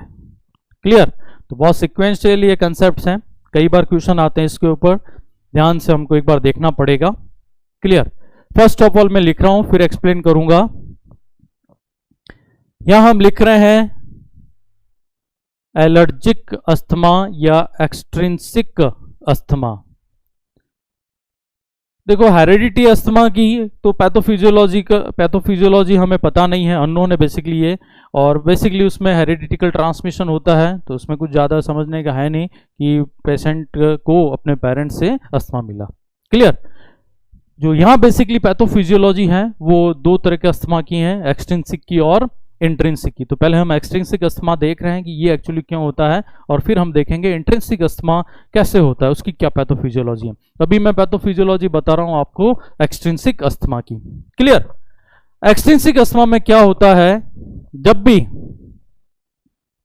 क्लियर? तो बहुत सिक्वेंशियल ये कंसेप्ट्स हैं, कई बार क्वेश्चन आते हैं इसके ऊपर, ध्यान से हमको एक बार देखना पड़ेगा। क्लियर? फर्स्ट ऑफ ऑल मैं लिख रहा हूं, फिर एक्सप्लेन करूंगा। यहां हम लिख रहे हैं एलर्जिक अस्थमा या एक्सट्रिंसिक अस्थमा। देखो हेरिडिटी अस्थमा की तो पैथोफिजियोलॉजी हमें पता नहीं है, अननोन है बेसिकली ये। और बेसिकली उसमें हेरिडिटिकल ट्रांसमिशन होता है, तो उसमें कुछ ज़्यादा समझने का है नहीं कि पेशेंट को अपने पेरेंट्स से अस्थमा मिला। क्लियर। जो यहाँ बेसिकली पैथोफिजियोलॉजी है वो दो तरह के अस्थमा की हैं, एक्सट्रिंसिक की और इंट्रिंसिक की। तो पहले हम एक्सट्रिंसिक अस्थमा देख रहे हैं कि ये एक्चुअली क्यों होता है, और फिर हम देखेंगे इंट्रिंसिक अस्थमा कैसे होता है, उसकी क्या पैथोफिजियोलॉजी है। अभी मैं पैथोफिजियोलॉजी बता रहा हूं आपको एक्सट्रिंसिक अस्थमा की। क्लियर। एक्सट्रिंसिक अस्थमा में क्या होता है, जब भी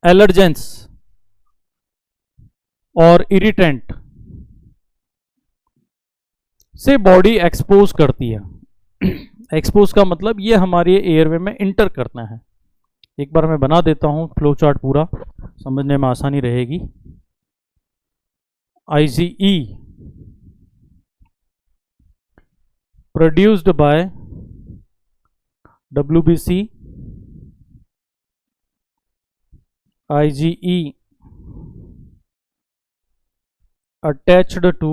एलर्जेंस और इरिटेंट से बॉडी एक्सपोज करती है, एक्सपोज का मतलब ये हमारे एयरवे में इंटर करना है। एक बार मैं बना देता हूं फ्लो चार्ट, पूरा समझने में आसानी रहेगी। IgE produced by WBC, IgE attached to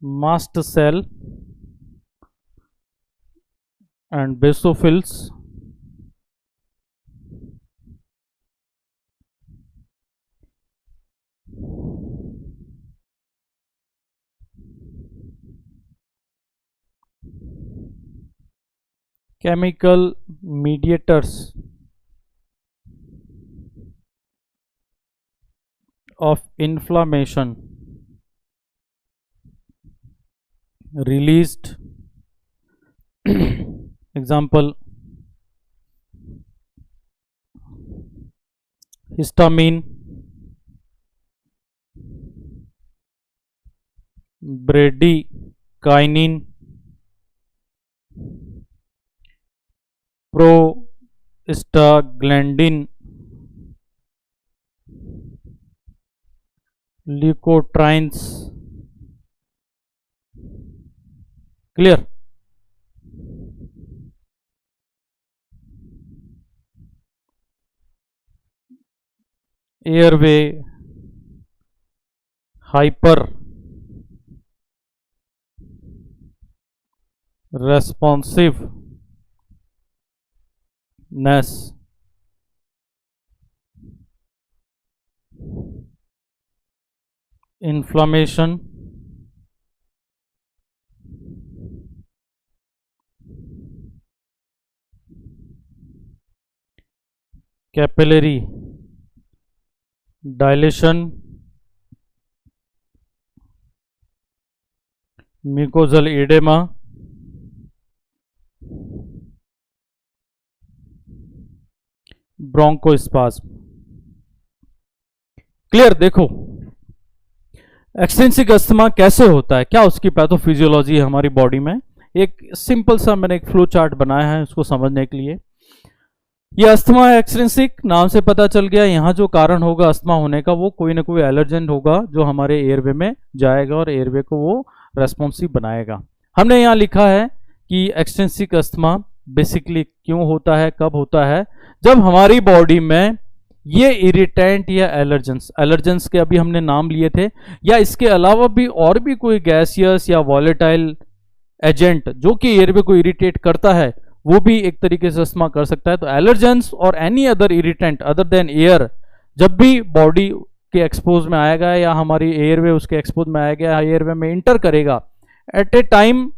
mast cell and basophils chemical mediators of inflammation released example histamine, bradykinin, prostaglandin, leukotrienes। Clear. Airway hyper responsiveness, inflammation, capillary dilation, mucosal oedema, bronchospasm. Clear. देखो extrinsic asthma कैसे होता है, क्या उसकी pathophysiology है हमारी body में। एक सिंपल सा मैंने एक फ्लो चार्ट बनाया है उसको समझने के लिए। ये अस्थमा है एक्सट्रिंसिक, नाम से पता चल गया। यहाँ जो कारण होगा अस्थमा होने का वो कोई ना कोई एलर्जेंट होगा जो हमारे एयरवे में जाएगा और एयरवे को वो रेस्पॉन्सिव बनाएगा। हमने यहाँ लिखा है कि एक्सट्रिंसिक अस्थमा बेसिकली क्यों होता है, कब होता है, जब हमारी बॉडी में ये इरिटेंट या एलर्जेंस के अभी हमने नाम लिए थे, या इसके अलावा भी और भी कोई गैसियस या वॉलेटाइल एजेंट जो कि एयरवे को इरिटेट करता है वो भी एक तरीके से अस्थमा कर सकता है। तो एलर्जेंस और any other irritant other than air जब भी बॉडी के एक्सपोज में आएगा या हमारी एयरवे उसके एक्सपोज में आएगा, एयरवे में इंटर करेगा, एट ए टाइम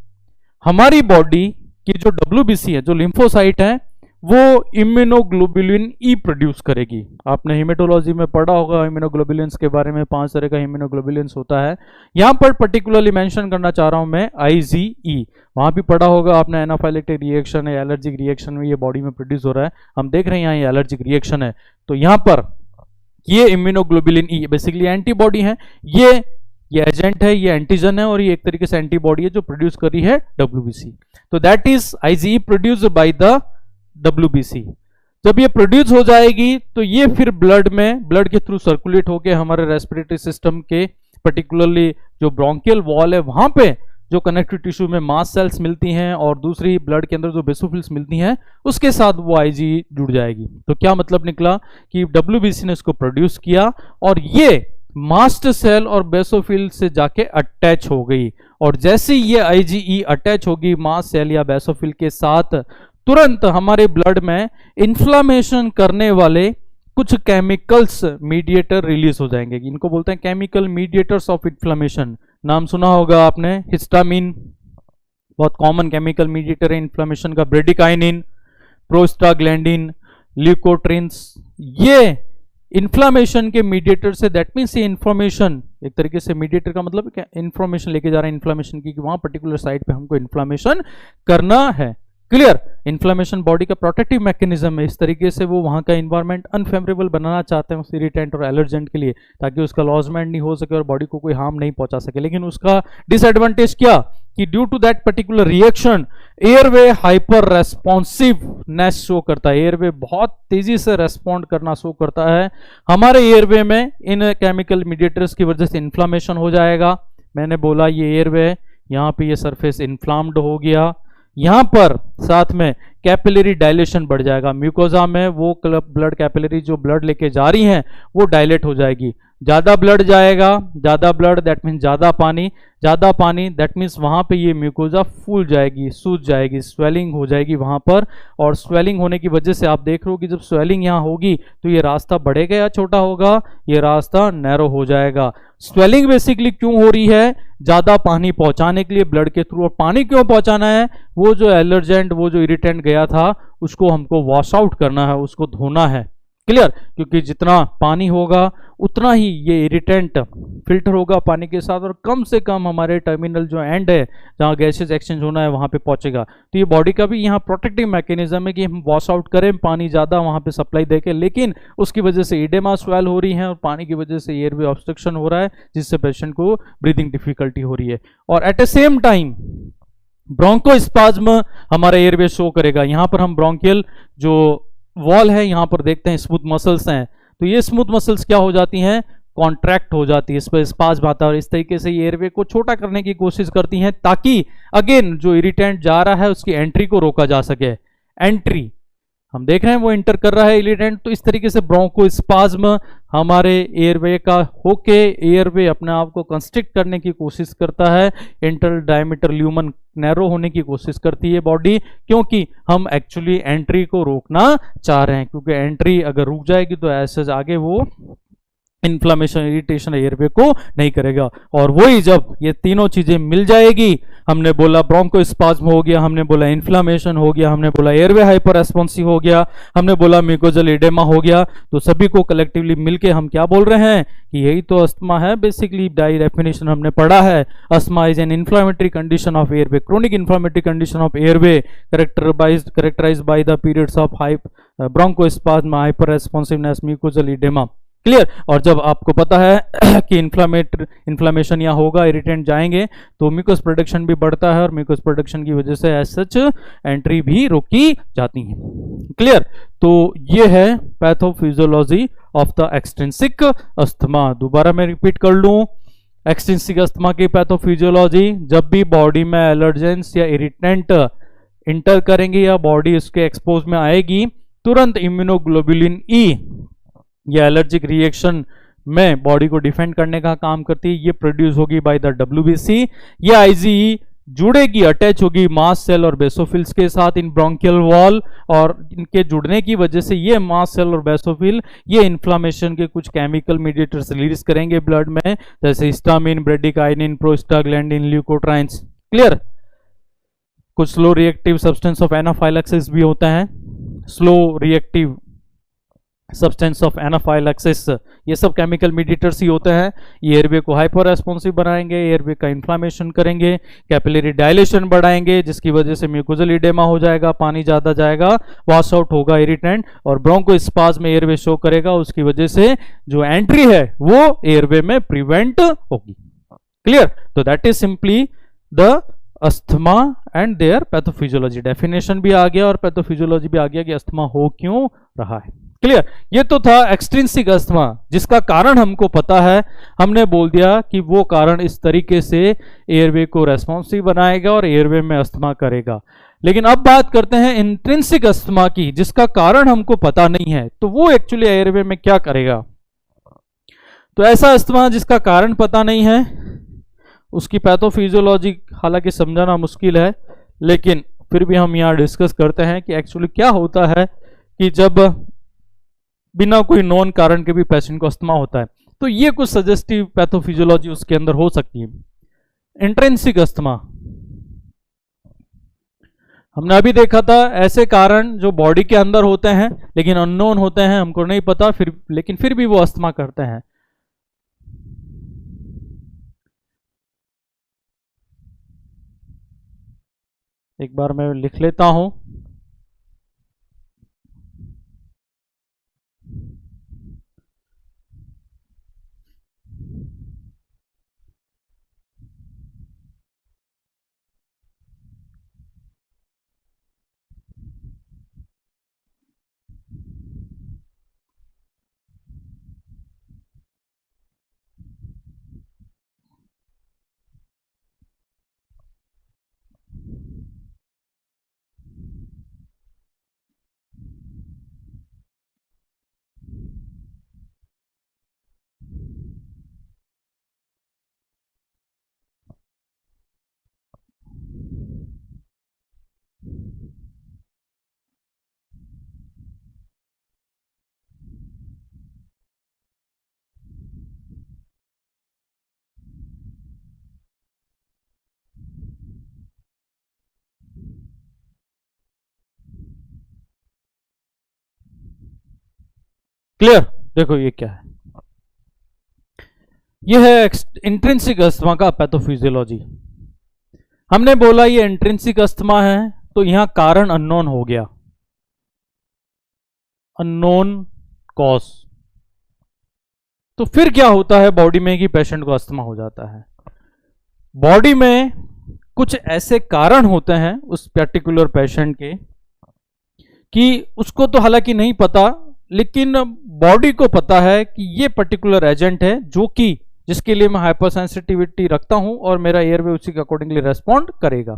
हमारी बॉडी की जो WBC है, जो लिम्फोसाइट है, वो इम्यूनोग्लोबुलिन ई प्रोड्यूस करेगी। आपने हीमेटोलॉजी में पढ़ा होगा इम्यूनोग्लोबुलिन्स के बारे में, 5 तरह का इम्यूनोग्लोबुलिन्स होता है। यहाँ पर पर्टिकुलरली मेंशन करना चाह रहा हूं मैं IgE। वहां भी पढ़ा होगा आपने, एनाफाइलेक्टिक रिएक्शन है, एलर्जिक रिएक्शन में ये बॉडी में प्रोड्यूस हो रहा है। हम देख रहे हैं यहाँ ये एलर्जिक रिएक्शन है, तो यहाँ पर ये इम्यूनोग्लोबुलिन ई बेसिकली एंटीबॉडी है, ये एजेंट है, ये एंटीजन है, और ये एक तरीके से एंटीबॉडी है जो प्रोड्यूस कर रही है WBC। तो that is IgE produced by the WBC। जब ये प्रोड्यूस हो जाएगी तो ये फिर ब्लड के थ्रू सर्कुलेट होकर हमारे रेस्पिरेटरी सिस्टम के पर्टिकुलरली जो ब्रोंकियल वॉल है वहां पे जो कनेक्टिव टिश्यू में मास्ट सेल्स मिलती हैं और दूसरी ब्लड के अंदर जो बेसोफिल्स मिलती हैं उसके साथ वो IgE जुड़ जाएगी। तो क्या मतलब निकला कि WBC ने इसको प्रोड्यूस किया और ये मास्ट सेल और बेसोफिल से जाके अटैच हो गई, और जैसे ये IgE अटैच होगी मास्ट सेल या बेसोफिल के साथ, तुरंत हमारे ब्लड में इन्फ्लामेशन करने वाले कुछ केमिकल्स मीडिएटर रिलीज हो जाएंगे। इनको बोलते हैं केमिकल मीडिएटर्स ऑफ इन्फ्लामेशन। नाम सुना होगा आपने, हिस्टामिन बहुत कॉमन केमिकल मीडिएटर है इन्फ्लामेशन का, ब्रेडिकाइनिन, प्रोस्टाग्लैंडिन, ल्यूकोट्रिन्स, ये इन्फ्लामेशन के मीडिएटर से, दैट मीन्स ये इन्फ्लामेशन एक तरीके से, मीडिएटर का मतलब क्या, इन्फॉर्मेशन लेके जा रहा है इन्फ्लामेशन की कि वहां पर्टिकुलर साइट पे हमको इन्फ्लामेशन करना है। क्लियर? इन्फ्लामेशन बॉडी का प्रोटेक्टिव मैकेनिज्म है, इस तरीके से वो वहां का इन्वायरमेंट अनफेवरेबल बनाना चाहते हैं उस इरिटेंट और एलर्जेंट के लिए, ताकि उसका लॉजमेंट नहीं हो सके और बॉडी को कोई हार्म नहीं पहुंचा सके। लेकिन उसका डिसएडवांटेज क्या कि due to that particular reaction airway hyper responsiveness show करता है, एयरवे बहुत तेजी से रेस्पॉन्ड करना शो करता है। हमारे एयरवे में इन केमिकल मीडिएटर्स की वजह से इन्फ्लामेशन हो जाएगा। मैंने बोला ये एयरवे, यहाँ पे ये सरफेस इन्फ्लाम्ड हो गया, यहां पर साथ में कैपिलरी डायलेशन बढ़ जाएगा, म्यूकोजा में वो ब्लड कैपिलरी जो ब्लड लेके जा रही हैं वो डायलेट हो जाएगी, ज्यादा ब्लड जाएगा, ज्यादा ब्लड दैट मीन्स ज्यादा पानी, ज्यादा पानी दैट मीन्स वहां पे ये म्यूकोजा फूल जाएगी, सूज जाएगी, स्वेलिंग हो जाएगी वहां पर। और स्वेलिंग होने की वजह से आप देख रहे हो कि जब स्वेलिंग यहाँ होगी तो ये रास्ता बढ़ेगा या छोटा होगा, ये रास्ता नैरो हो जाएगा। स्वेलिंग बेसिकली क्यों हो रही है? ज्यादा पानी पहुंचाने के लिए ब्लड के थ्रू। और पानी क्यों पहुंचाना है? वो जो एलर्जेंट, वो जो इरिटेंट गया था उसको हमको वॉश आउट करना है, उसको धोना है। क्लियर? क्योंकि जितना पानी होगा उतना ही ये इरिटेंट फिल्टर होगा पानी के साथ, और कम से कम हमारे टर्मिनल जो एंड है जहाँ गैसेज एक्सचेंज होना है वहां पे पहुंचेगा। तो ये बॉडी का भी यहाँ प्रोटेक्टिव मैकेनिज्म है कि हम वॉश आउट करें पानी ज्यादा वहां पे सप्लाई देके, लेकिन उसकी वजह से इडेमा स्वेल हो रही है और पानी की वजह से एयरवे ऑब्स्ट्रक्शन हो रहा है, जिससे पेशेंट को ब्रीदिंग डिफिकल्टी हो रही है। और at the same time bronchospasm हमारा एयरवे शो करेगा। यहाँ पर हम ब्रोंकियल जो वॉल है यहाँ पर देखते हैं स्मूथ मसल्स हैं, तो ये स्मूथ मसल्स क्या हो जाती हैं? कॉन्ट्रैक्ट हो जाती है, इस पर स्पाज्म आता है, और इस तरीके से ये एयरवे को छोटा करने की कोशिश करती हैं ताकि अगेन जो इरिटेंट जा रहा है उसकी एंट्री को रोका जा सके। एंट्री हम देख रहे हैं वो इंटर कर रहा है इरिटेंट, तो इस तरीके से ब्रोंकोस्पाज्म हमारे एयरवे का होके एयरवे अपने आप को कंस्ट्रिक्ट करने की कोशिश करता है, इंटरनल डायमीटर ल्यूमन नैरो होने की कोशिश करती है बॉडी, क्योंकि हम एक्चुअली एंट्री को रोकना चाह रहे हैं। क्योंकि एंट्री अगर रुक जाएगी तो ऐसे आगे वो इन्फ्लामेशन, इरिटेशन एयरवे को नहीं करेगा। और वही जब ये तीनों चीजें मिल जाएगी, हमने बोला ब्रोंकोस्पाज्म हो गया, हमने बोला इन्फ्लामेशन हो गया, हमने बोला एयरवे हाइपर रेस्पॉन्सिव हो गया, हमने बोला म्यूकोजल एडेमा हो गया, तो सभी को कलेक्टिवली मिलके हम क्या बोल रहे हैं कि यही तो अस्थमा है। बेसिकली डाई डेफिनेशन हमने पढ़ा है, asthma is an inflammatory condition of airway, chronic inflammatory condition of airway characterized by the periods of bronchospasm, hyper responsiveness, mucosal edema। Clear? और जब आपको पता है कि इन्फ्लामेशन यहाँ होगा, इरिटेंट जाएंगे, तो म्यूकस प्रोडक्शन भी बढ़ता है, और म्यूकस प्रोडक्शन की वजह से एज सच एंट्री भी रोकी जाती है। क्लियर? तो ये है pathophysiology of the extrinsic asthma. दोबारा मैं रिपीट कर लूं, एक्सट्रिंसिक अस्थमा की पैथोफिजियोलॉजी, जब भी बॉडी में एलर्जेंस या इरिटेंट इंटर करेंगे या बॉडी उसके एक्सपोज में आएगी, तुरंत इम्यूनोग्लोबुलिन ई ये एलर्जिक रिएक्शन में बॉडी को डिफेंड करने का काम करती है, ये प्रोड्यूस होगी बाय द WBC। ये IgE जुड़ेगी, अटैच होगी मास्ट सेल और बेसोफिल्स के साथ इन ब्रोंकियल वॉल, और इनके जुड़ने की वजह से ये मास्ट सेल और बेसोफिल ये इन्फ्लामेशन के कुछ केमिकल मीडिएटर्स रिलीज करेंगे ब्लड में, जैसे histamine, bradykinin, prostaglandin, leukotrienes. Clear? कुछ slow reactive substance of anaphylaxis भी होता है, slow reactive substance of anaphylaxis, ये सब केमिकल मीडिएटर्स ही होते हैं। ये एयरवे को हाइपर रेस्पॉन्सिव बनाएंगे, एयरवे का इन्फ्लामेशन करेंगे, कैपिलरी डायलेशन बढ़ाएंगे, जिसकी वजह से म्यूकोजल एडेमा हो जाएगा, पानी ज्यादा जाएगा, वॉश आउट होगा इरिटेंट, और ब्रोंकोस्पाज्म में एयरवे शो करेगा, उसकी वजह से जो एंट्री है वो एयरवे में प्रिवेंट होगी। क्लियर? तो that is simply the asthma and their pathophysiology. Definition भी आ गया और पैथोफिजियोलॉजी भी आ गया कि अस्थमा हो क्यों रहा है। क्लियर? ये तो था एक्सट्रिंसिक अस्थमा, जिसका कारण हमको पता है, हमने बोल दिया कि वो कारण इस तरीके से एयरवे को रेस्पॉन्सिव बनाएगा और एयरवे में अस्थमा करेगा। लेकिन अब बात करते हैं इंट्रिंसिक अस्थमा की, जिसका कारण हमको पता नहीं है, तो वो एक्चुअली एयरवे में क्या करेगा। तो ऐसा अस्थमा जिसका कारण पता नहीं है, उसकी पैथोफिजियोलॉजी हालांकि समझाना मुश्किल है, लेकिन फिर भी हम यहाँ डिस्कस करते हैं कि एक्चुअली क्या होता है कि जब बिना कोई नॉन कारण के भी पेशेंट को अस्थमा होता है। तो ये कुछ सजेस्टिव पैथोफिजियोलॉजी उसके अंदर हो सकती है। इंट्रिंसिक अस्थमा हमने अभी देखा था, ऐसे कारण जो बॉडी के अंदर होते हैं लेकिन अननोन होते हैं, हमको नहीं पता लेकिन फिर भी वो अस्थमा करते हैं। एक बार मैं लिख लेता हूं। क्लियर? देखो ये क्या है, ये है इंट्रिंसिक अस्थमा का पैथोफिजियोलॉजी। हमने बोला ये इंट्रिंसिक अस्थमा है, तो यहां कारण अननोन हो गया, अननोन कॉज। तो फिर क्या होता है बॉडी में कि पेशेंट को अस्थमा हो जाता है? बॉडी में कुछ ऐसे कारण होते हैं उस पर्टिकुलर पेशेंट के कि उसको तो हालांकि नहीं पता, लेकिन बॉडी को पता है कि ये पर्टिकुलर एजेंट है जो कि जिसके लिए मैं हाइपर सेंसिटिविटी रखता हूं और मेरा एयरवे उसी के अकॉर्डिंगली रेस्पॉन्ड करेगा।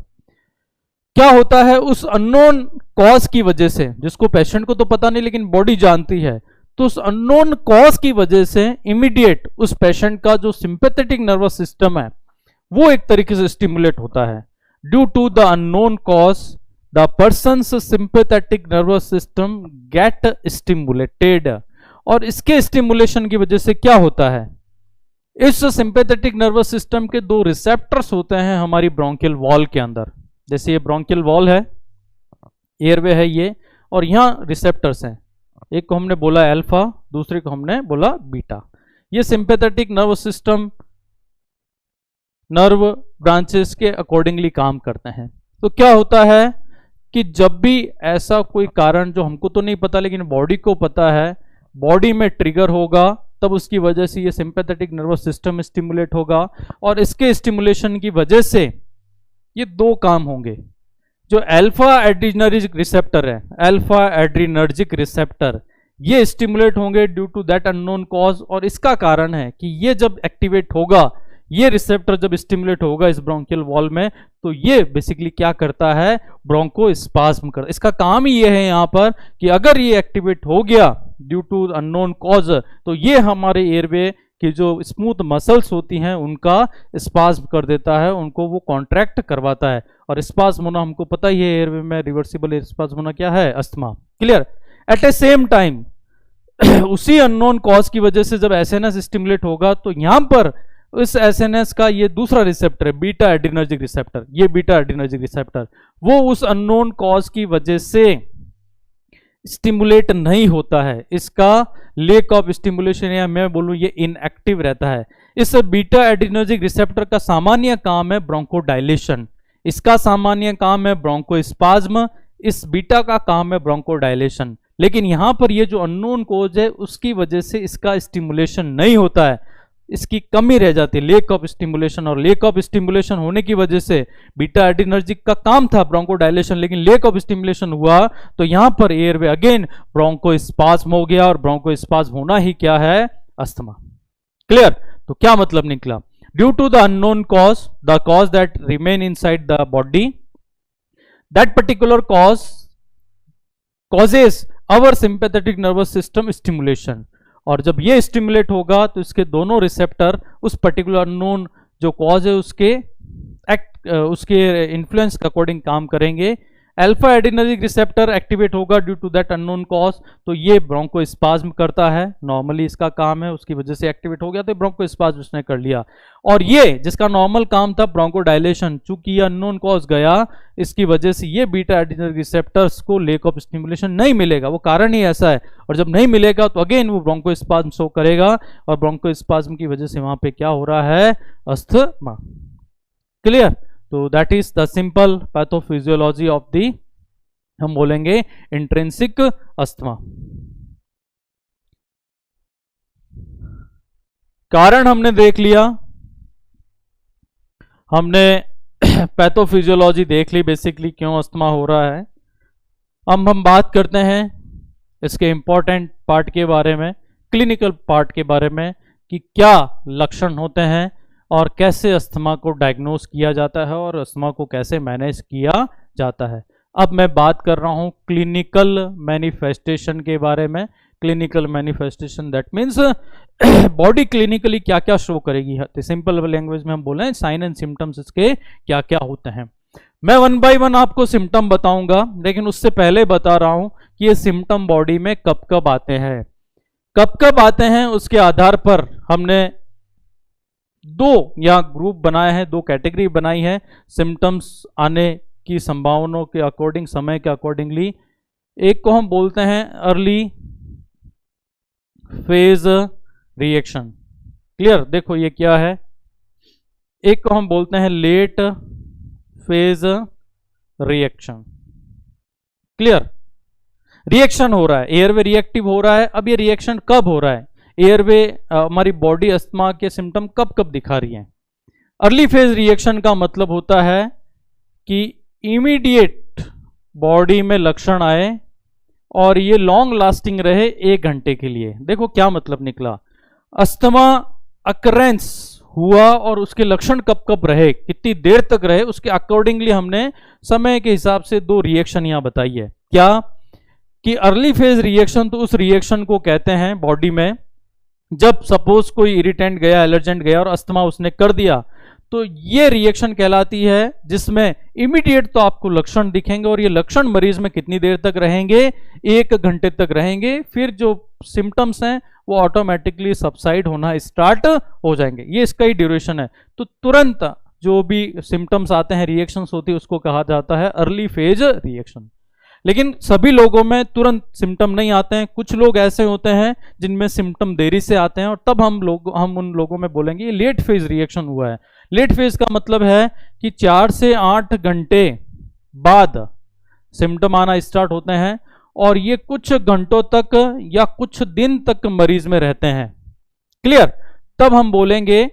क्या होता है उस अननोन कॉज की वजह से, जिसको पेशेंट को तो पता नहीं लेकिन बॉडी जानती है, तो उस अननोन कॉज की वजह से इमीडिएट उस पेशेंट का जो सिंपैथेटिक नर्वस सिस्टम है वो एक तरीके से स्टिमुलेट होता है। Due to the unknown cause the person's sympathetic nervous system get stimulated. और इसके स्टिमुलेशन की वजह से क्या होता है, इस सिंपैथेटिक नर्वस सिस्टम के दो रिसेप्टर्स होते हैं हमारी ब्रोंकियल वॉल के अंदर। जैसे ये ब्रोंकियल वॉल है, एयरवे है ये, और यहां रिसेप्टर्स हैं। एक को हमने बोला अल्फा, दूसरे को हमने बोला बीटा। ये sympathetic nervous system nerve branches के अकॉर्डिंगली काम करते हैं। तो क्या होता है कि जब भी ऐसा कोई कारण जो हमको तो नहीं पता लेकिन बॉडी को पता है, बॉडी में ट्रिगर होगा, तब उसकी वजह से ये सिंपैथेटिक नर्वस सिस्टम स्टिमुलेट होगा। और इसके स्टिमुलेशन की वजह से ये दो काम होंगे। जो अल्फा एड्रीनर्जिक रिसेप्टर है, अल्फा एड्रीनर्जिक रिसेप्टर, ये स्टिमुलेट होंगे due to that unknown cause. और इसका कारण है कि ये जब एक्टिवेट होगा, ये रिसेप्टर जब स्टिमुलेट होगा इस ब्रोंकियल वॉल में, तो ये बेसिकली क्या करता है, ब्रोंको स्पाज्म करता है। इसका काम ही ये है यहाँ पर कि अगर ये एक्टिवेट हो गया ड्यू टू अननोन कॉज, तो ये हमारे एयरवे की जो स्मूथ मसल्स होती हैं उनका स्पाज्म कर देता है, उनको वो कॉन्ट्रैक्ट करवाता है। और स्पाज्म होना हमको पता ही है, एयरवे में रिवर्सिबल स्पाज्म होना क्या है, अस्थमा। क्लियर? एट ए सेम टाइम उसी अननोन कॉज की वजह से जब एसएनएस स्टिमुलेट होगा, तो यहां पर इस एसएनएस का ये दूसरा रिसेप्टर है, बीटा एड्रीनर्जिक रिसेप्टर, ये बीटा एड्रीनर्जिक रिसेप्टर वो उस अननोन कॉज की वजह से स्टिमुलेट नहीं होता है। इसका लेक ऑफ स्टिमुलेशन, या मैं बोलूं ये इनएक्टिव रहता है। इस बीटा एड्रीनर्जिक रिसेप्टर का सामान्य काम है ब्रोंकोडायलेशन, इसका सामान्य काम है ब्रोंकोस्पाज्म, इस बीटा का काम है ब्रोंकोडायलेशन। लेकिन यहां पर ये जो अननोन कॉज है उसकी वजह से इसका स्टिमुलेशन नहीं होता है, इसकी कमी रह जाती है, लेक ऑफ स्टिमुलेशन। और लेक ऑफ स्टिमुलेशन होने की वजह से बीटा एड्रीनर्जिक का काम था ब्रोंकोडायलेशन, लेकिन लेक ऑफ स्टिमुलेशन हुआ तो यहां पर एयरवे अगेन ब्रोंकोस्पाज्म हो गया, और ब्रोंकोस्पाज्म होना ही क्या है, अस्थमा। क्लियर? तो क्या मतलब निकला, due to the unknown cause, the cause that remain inside the body, that particular cause causes our sympathetic nervous system stimulation। और जब ये स्टिमुलेट होगा तो इसके दोनों रिसेप्टर उस पर्टिकुलर अननोन जो कॉज है उसके इन्फ्लुएंस के अकॉर्डिंग काम करेंगे। अल्फा एड्रेनर्जिक रिसेप्टर एक्टिवेट होगा due to that unknown cause, तो ये ब्रोंकोस्पाज्म करता है, नॉर्मली इसका काम है, उसकी वजह से एक्टिवेट हो गया तो ब्रोंकोस्पाज्म उसने कर लिया। और ये जिसका नॉर्मल काम था ब्रोंकोडायलेशन, चूंकि ये अननोन कॉज गया, इसकी वजह से ये बीटा एड्रेनर्जिक रिसेप्टर्स को लेक ऑफ स्टिमुलेशन नहीं मिलेगा, वो कारण ही ऐसा है। और जब नहीं मिलेगा तो अगेन वो ब्रोंकोस्पाज्म शो करेगा, और ब्रोंकोस्पाज्म की वजह से वहां पे क्या हो रहा है, अस्थमा। क्लियर? तो that is the simple pathophysiology of the, हम बोलेंगे इंट्रिंसिक अस्थमा। कारण हमने देख लिया, हमने पैथोफिजियोलॉजी देख ली, बेसिकली क्यों अस्थमा हो रहा है। अब हम बात करते हैं इसके इंपॉर्टेंट पार्ट के बारे में, क्लिनिकल पार्ट के बारे में, कि क्या लक्षण होते हैं और कैसे अस्थमा को डायग्नोस किया जाता है और अस्थमा को कैसे मैनेज किया जाता है। अब मैं बात कर रहा हूं क्लिनिकल मैनिफेस्टेशन के बारे में। Clinical manifestation that means body clinically क्या क्या शो करेगी, सिंपल लैंग्वेज में हम बोले हैं साइन एंड सिम्टम्स इसके क्या क्या होते हैं। मैं वन बाय वन आपको सिम्टम बताऊंगा, लेकिन उससे पहले बता रहा हूं कि ये सिम्टम बॉडी में कब कब आते हैं। कब कब आते हैं उसके आधार पर हमने दो या ग्रुप बनाए हैं, दो कैटेगरी बनाई है सिम्टम्स आने की संभावनाओं के अकॉर्डिंग, समय के अकॉर्डिंगली। एक को हम बोलते हैं अर्ली फेज रिएक्शन, क्लियर? देखो ये क्या है। एक को हम बोलते हैं late phase reaction, clear? Reaction हो रहा है, एयरवे रिएक्टिव हो रहा है। अब ये रिएक्शन कब हो रहा है, एयरवे हमारी बॉडी अस्थमा के सिम्टम कब कब दिखा रही है। अर्ली फेज रिएक्शन का मतलब होता है कि इमीडिएट बॉडी में लक्षण आए और ये लॉन्ग लास्टिंग रहे 1 घंटे के लिए। देखो क्या मतलब निकला, अस्थमा अकरेंस हुआ और उसके लक्षण कब कब रहे, कितनी देर तक रहे, उसके अकॉर्डिंगली हमने समय के हिसाब से 2 रिएक्शन यहां बताई है। क्या कि अर्ली फेज रिएक्शन, तो उस रिएक्शन को कहते हैं बॉडी में जब सपोज कोई इरिटेंट गया, एलर्जेंट गया और अस्थमा उसने कर दिया, तो ये रिएक्शन कहलाती है जिसमें इमीडिएट तो आपको लक्षण दिखेंगे और ये लक्षण मरीज में कितनी देर तक रहेंगे, 1 घंटे तक रहेंगे। फिर जो सिम्टम्स हैं वो ऑटोमेटिकली सबसाइड होना स्टार्ट हो जाएंगे, ये इसका ही ड्यूरेशन है। तो तुरंत जो भी सिम्टम्स आते हैं, रिएक्शंस होती है, उसको कहा जाता है अर्ली फेज रिएक्शन। लेकिन सभी लोगों में तुरंत सिम्टम नहीं आते हैं, कुछ लोग ऐसे होते हैं जिनमें सिम्टम देरी से आते हैं, और तब हम उन लोगों में बोलेंगे ये लेट फेज रिएक्शन हुआ है। लेट फेज का मतलब है कि 4 से 8 घंटे बाद सिम्टम आना स्टार्ट होते हैं और ये कुछ घंटों तक या कुछ दिन तक मरीज में रहते हैं, क्लियर? तब हम बोलेंगे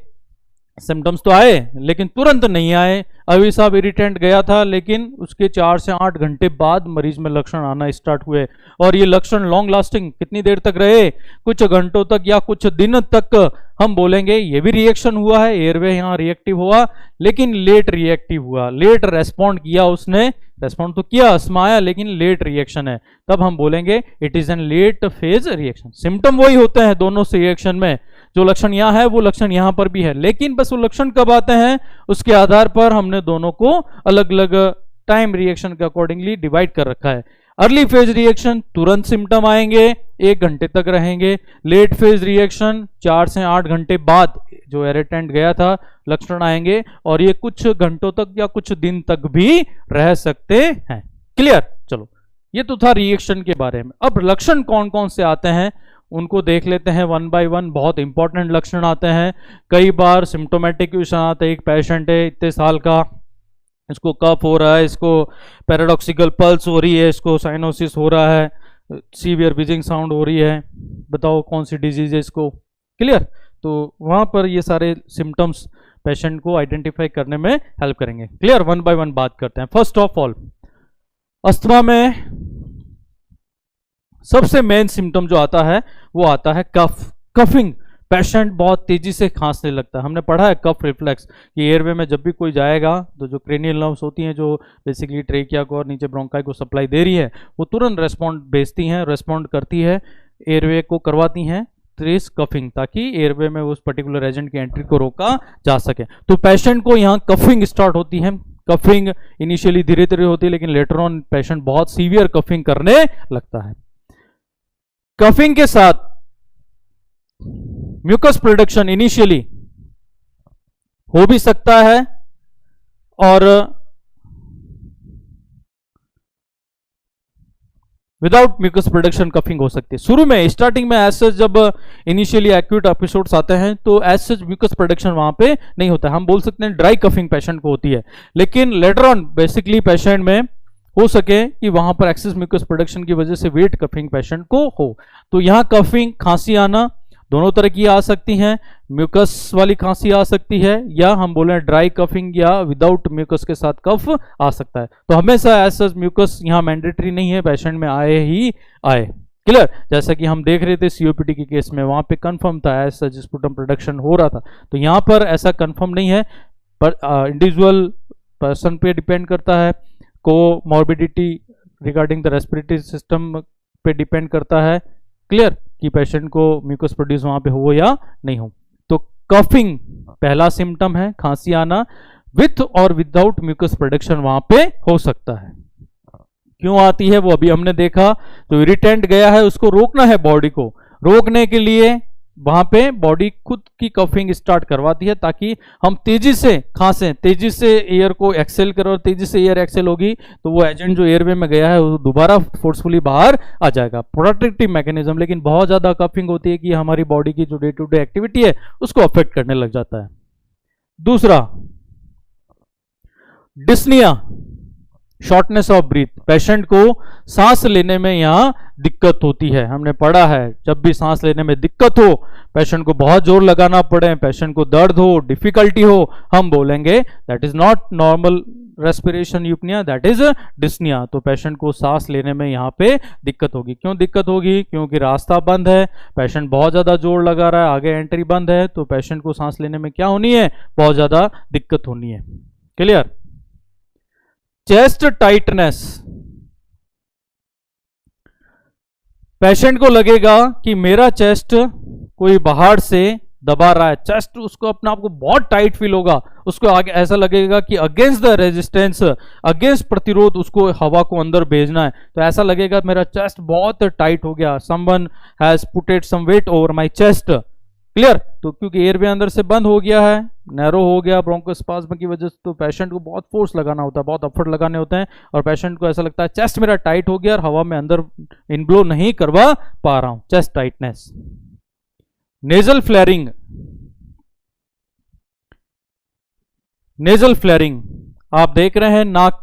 सिम्टम्स तो आए लेकिन तुरंत नहीं आए, अभी साहब इरिटेंट गया था लेकिन उसके 4 से 8 घंटे बाद मरीज में लक्षण आना स्टार्ट हुए, और ये लक्षण लॉन्ग लास्टिंग कितनी देर तक रहे, कुछ घंटों तक या कुछ दिन तक। हम बोलेंगे ये भी रिएक्शन हुआ है, एयरवे यहाँ रिएक्टिव हुआ लेकिन लेट रिएक्टिव हुआ, लेट रेस्पॉन्ड किया उसने, रेस्पॉन्ड तो किया, अस्थमा आया लेकिन लेट रिएक्शन है, तब हम बोलेंगे it is an late phase reaction. Symptom वही होते हैं दोनों से रिएक्शन में, जो लक्षण यहाँ है वो लक्षण यहाँ पर भी है, लेकिन बस वो लक्षण कब आते हैं उसके आधार पर हमने दोनों को अलग अलग टाइम रिएक्शन के अकॉर्डिंगली डिवाइड कर रखा है। अर्ली फेज रिएक्शन तुरंत सिम्टम आएंगे, 1 घंटे तक रहेंगे। लेट फेज रिएक्शन 4 से 8 घंटे बाद जो इरिटेंट गया था लक्षण आएंगे और ये कुछ घंटों तक या कुछ दिन तक भी रह सकते हैं, क्लियर? चलो ये तो था रिएक्शन के बारे में। अब लक्षण कौन कौन से आते हैं उनको देख लेते हैं वन बाय वन। बहुत इंपॉर्टेंट लक्षण आते हैं, कई बार सिम्टोमेटिक क्वेश्चन आता है, एक पेशेंट है इतने साल का, इसको कफ हो रहा है, इसको पैराडॉक्सिकल पल्स हो रही है, इसको साइनोसिस हो रहा है, सीवियर विजिंग साउंड हो रही है, बताओ कौन सी डिजीज है इसको, क्लियर? तो वहां पर ये सारे सिम्टम्स पेशेंट को आइडेंटिफाई करने में हेल्प करेंगे, क्लियर? वन बाय वन बात करते हैं। फर्स्ट ऑफ ऑल अस्थमा में सबसे मेन सिम्टम जो आता है वो आता है कफ, कफिंग। पेशेंट बहुत तेजी से खांसने लगता है। हमने पढ़ा है कफ रिफ्लेक्स कि एयरवे में जब भी कोई जाएगा तो जो क्रेनियल नर्व्स होती हैं जो बेसिकली ट्रेकिया को और नीचे ब्रोंकाई को सप्लाई दे रही है, वो तुरंत रेस्पॉन्ड भेजती हैं, रेस्पॉन्ड करती है, एयरवे को करवाती हैं दिस कफिंग, ताकि एयरवे में उस पर्टिकुलर एजेंट की एंट्री को रोका जा सके। तो पेशेंट को यहाँ कफिंग स्टार्ट होती है। कफिंग इनिशियली धीरे धीरे होती है, लेकिन लेटर ऑन पेशेंट बहुत सीवियर कफिंग करने लगता है। कफिंग के साथ म्यूकस प्रोडक्शन इनिशियली हो भी सकता है और विदाउट म्यूकस प्रोडक्शन कफिंग हो सकती है। शुरू में स्टार्टिंग में एज जब इनिशियली एक्यूट एपिसोड्स आते हैं तो एज सच म्यूकस प्रोडक्शन वहां पे नहीं होता है, हम बोल सकते हैं ड्राई कफिंग पेशेंट को होती है। लेकिन लेटर ऑन बेसिकली पेशेंट में हो सके कि वहां पर एक्सेस म्यूकस प्रोडक्शन की वजह से वेट कफिंग पेशेंट को हो। तो यहां कफिंग, खांसी आना दोनों तरह की आ सकती हैं। म्यूकस वाली खांसी आ सकती है, या हम बोले ड्राई कफिंग या विदाउट म्यूकस के साथ कफ आ सकता है। तो हमेशा ऐसा म्यूकस यहाँ मैंडेटरी नहीं है, पेशेंट में आए ही आए। क्लियर? जैसा कि हम देख रहे थे सीओपीडी के केस में, वहां पे कंफर्म था ऐसा स्पुटम प्रोडक्शन हो रहा था। तो यहाँ पर ऐसा कंफर्म नहीं है, पर इंडिविजुअल पर्सन पे डिपेंड करता है, को morbidity regarding the respiratory system पे डिपेंड करता है। क्लियर? कि पेशेंट को म्यूकस प्रोड्यूस वहां पे हो या नहीं हो। तो कफिंग पहला सिम्टम है, खांसी आना विथ और विदाउट म्यूकस प्रोडक्शन वहां पे हो सकता है। क्यों आती है वो अभी हमने देखा। तो इरिटेंट गया है, उसको रोकना है, बॉडी को रोकने के लिए वहां पे बॉडी खुद की कफिंग स्टार्ट करवाती है, ताकि हम तेजी से खांसें, तेजी से एयर को एक्सेल करें, और तेजी से एयर एक्सेल होगी तो वो एजेंट जो एयरवे में गया है वो दोबारा फोर्सफुली बाहर आ जाएगा। Protective mechanism. लेकिन बहुत ज्यादा कफिंग होती है कि हमारी बॉडी की जो डे टू डे एक्टिविटी है उसको अफेक्ट करने लग जाता है। दूसरा, dyspnea, shortness of breath. Patient को सांस लेने में यहाँ दिक्कत होती है। हमने पढ़ा है जब भी सांस लेने में दिक्कत हो, पेशेंट को बहुत जोर लगाना पड़े, पेशेंट को दर्द हो, डिफिकल्टी हो, हम बोलेंगे that is not normal respiration eupnea, that is dyspnea. तो पेशेंट को सांस लेने में यहाँ पे दिक्कत होगी। क्यों दिक्कत होगी? क्योंकि रास्ता बंद है, पेशेंट बहुत ज्यादा जोर लगा रहा है, आगे एंट्री बंद है, तो पेशेंट को सांस लेने में क्या होनी है? बहुत ज्यादा दिक्कत होनी है। क्लियर? Chest tightness. पेशेंट को लगेगा कि मेरा चेस्ट कोई बाहर से दबा रहा है, चेस्ट उसको अपने आप को बहुत टाइट फील होगा, उसको आगे ऐसा लगेगा कि अगेंस्ट द रेजिस्टेंस, अगेंस्ट प्रतिरोध उसको हवा को अंदर भेजना है। तो ऐसा लगेगा मेरा चेस्ट बहुत टाइट हो गया, someone has putted some weight over my chest. Clear? तो क्योंकि एयरवे अंदर से बंद हो गया है, नैरो हो गया ब्रोंकोस्पाज्म की वजह से, तो पेशेंट को बहुत फोर्स लगाना होता है, बहुत एफर्ट लगाने होते हैं, और पेशेंट को ऐसा लगता है चेस्ट मेरा टाइट हो गया और हवा में अंदर इनब्लो नहीं करवा पा रहा हूं। Chest tightness. Nasal flaring. Nasal flaring आप देख रहे हैं, नाक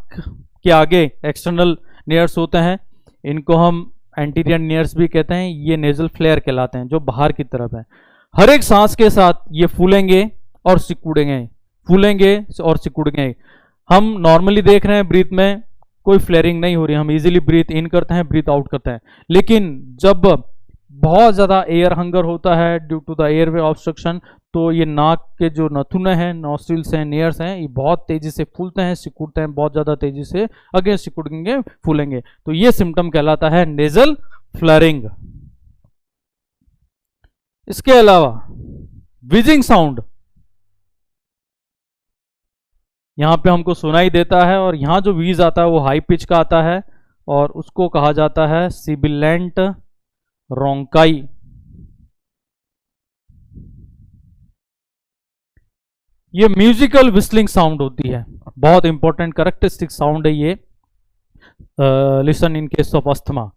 के आगे एक्सटर्नल नेयर्स होते हैं, इनको हम एंटीरियर नेयर्स भी कहते हैं। ये नेजल फ्लेयर कहलाते हैं, जो बाहर की तरफ है। हर एक सांस के साथ ये फूलेंगे और सिकुड़ेंगे, फूलेंगे और सिकुड़ेंगे। हम नॉर्मली देख रहे हैं ब्रीथ में कोई फ्लेयरिंग नहीं हो रही, हम इजीली ब्रीथ इन करते हैं, ब्रीथ आउट करते हैं। लेकिन जब बहुत ज्यादा एयर हंगर होता है due to the airway obstruction, तो ये नाक के जो नथुने हैं, नॉस्ट्रिल्स हैं, नेयर्स हैं, ये बहुत तेजी से फूलते हैं, सिकुड़ते हैं, बहुत ज्यादा तेजी से अगेन सिकुड़ेंगे, फूलेंगे। तो ये सिम्टम कहलाता है नेजल फ्लेयरिंग। इसके अलावा विजिंग साउंड यहां पे हमको सुनाई देता है, और यहां जो वीज आता है वो हाई पिच का आता है, और उसको कहा जाता है सिबिलेंट रोंकाई। ये म्यूजिकल विस्लिंग साउंड होती है, बहुत इंपॉर्टेंट कैरेक्टरिस्टिक साउंड है ये। Listen in case of asthma.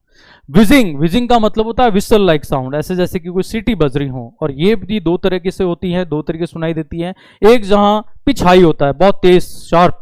Wheezing, wheezing का मतलब होता है विसल लाइक साउंड, ऐसे जैसे कि कोई सीटी बज रही हो। और ये भी दो तरीके से होती है, दो तरीके सुनाई देती है। एक जहां पिच हाई होता है, बहुत तेज शार्प,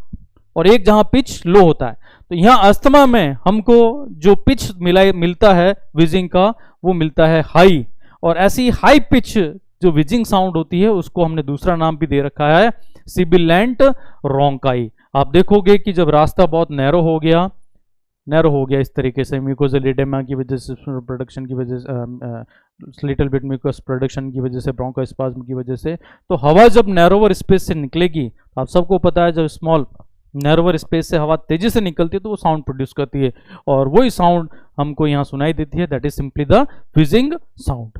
और एक जहां पिच लो होता है। तो यहाँ अस्थमा में हमको जो पिच मिलता है विजिंग का, वो मिलता है हाई। और ऐसी हाई पिच जो विजिंग साउंड होती है उसको हमने दूसरा नाम भी दे रखा है सिबिलेंट रोंकाई। आप देखोगे कि जब रास्ता बहुत नैरो हो गया इस तरीके से, म्यूकोजल एडेमा की वजह से, प्रोडक्शन की वजह से, लिटिल बिट म्यूकस प्रोडक्शन की वजह से, ब्रोंकोस्पाज्म की वजह से, तो हवा जब नैरोवर स्पेस से निकलेगी, आप सबको पता है जब स्मॉल नैरोवर स्पेस से हवा तेजी से निकलती है तो वो साउंड प्रोड्यूस करती है, और वही साउंड हमको यहाँ सुनाई देती है, that is simply the wheezing sound.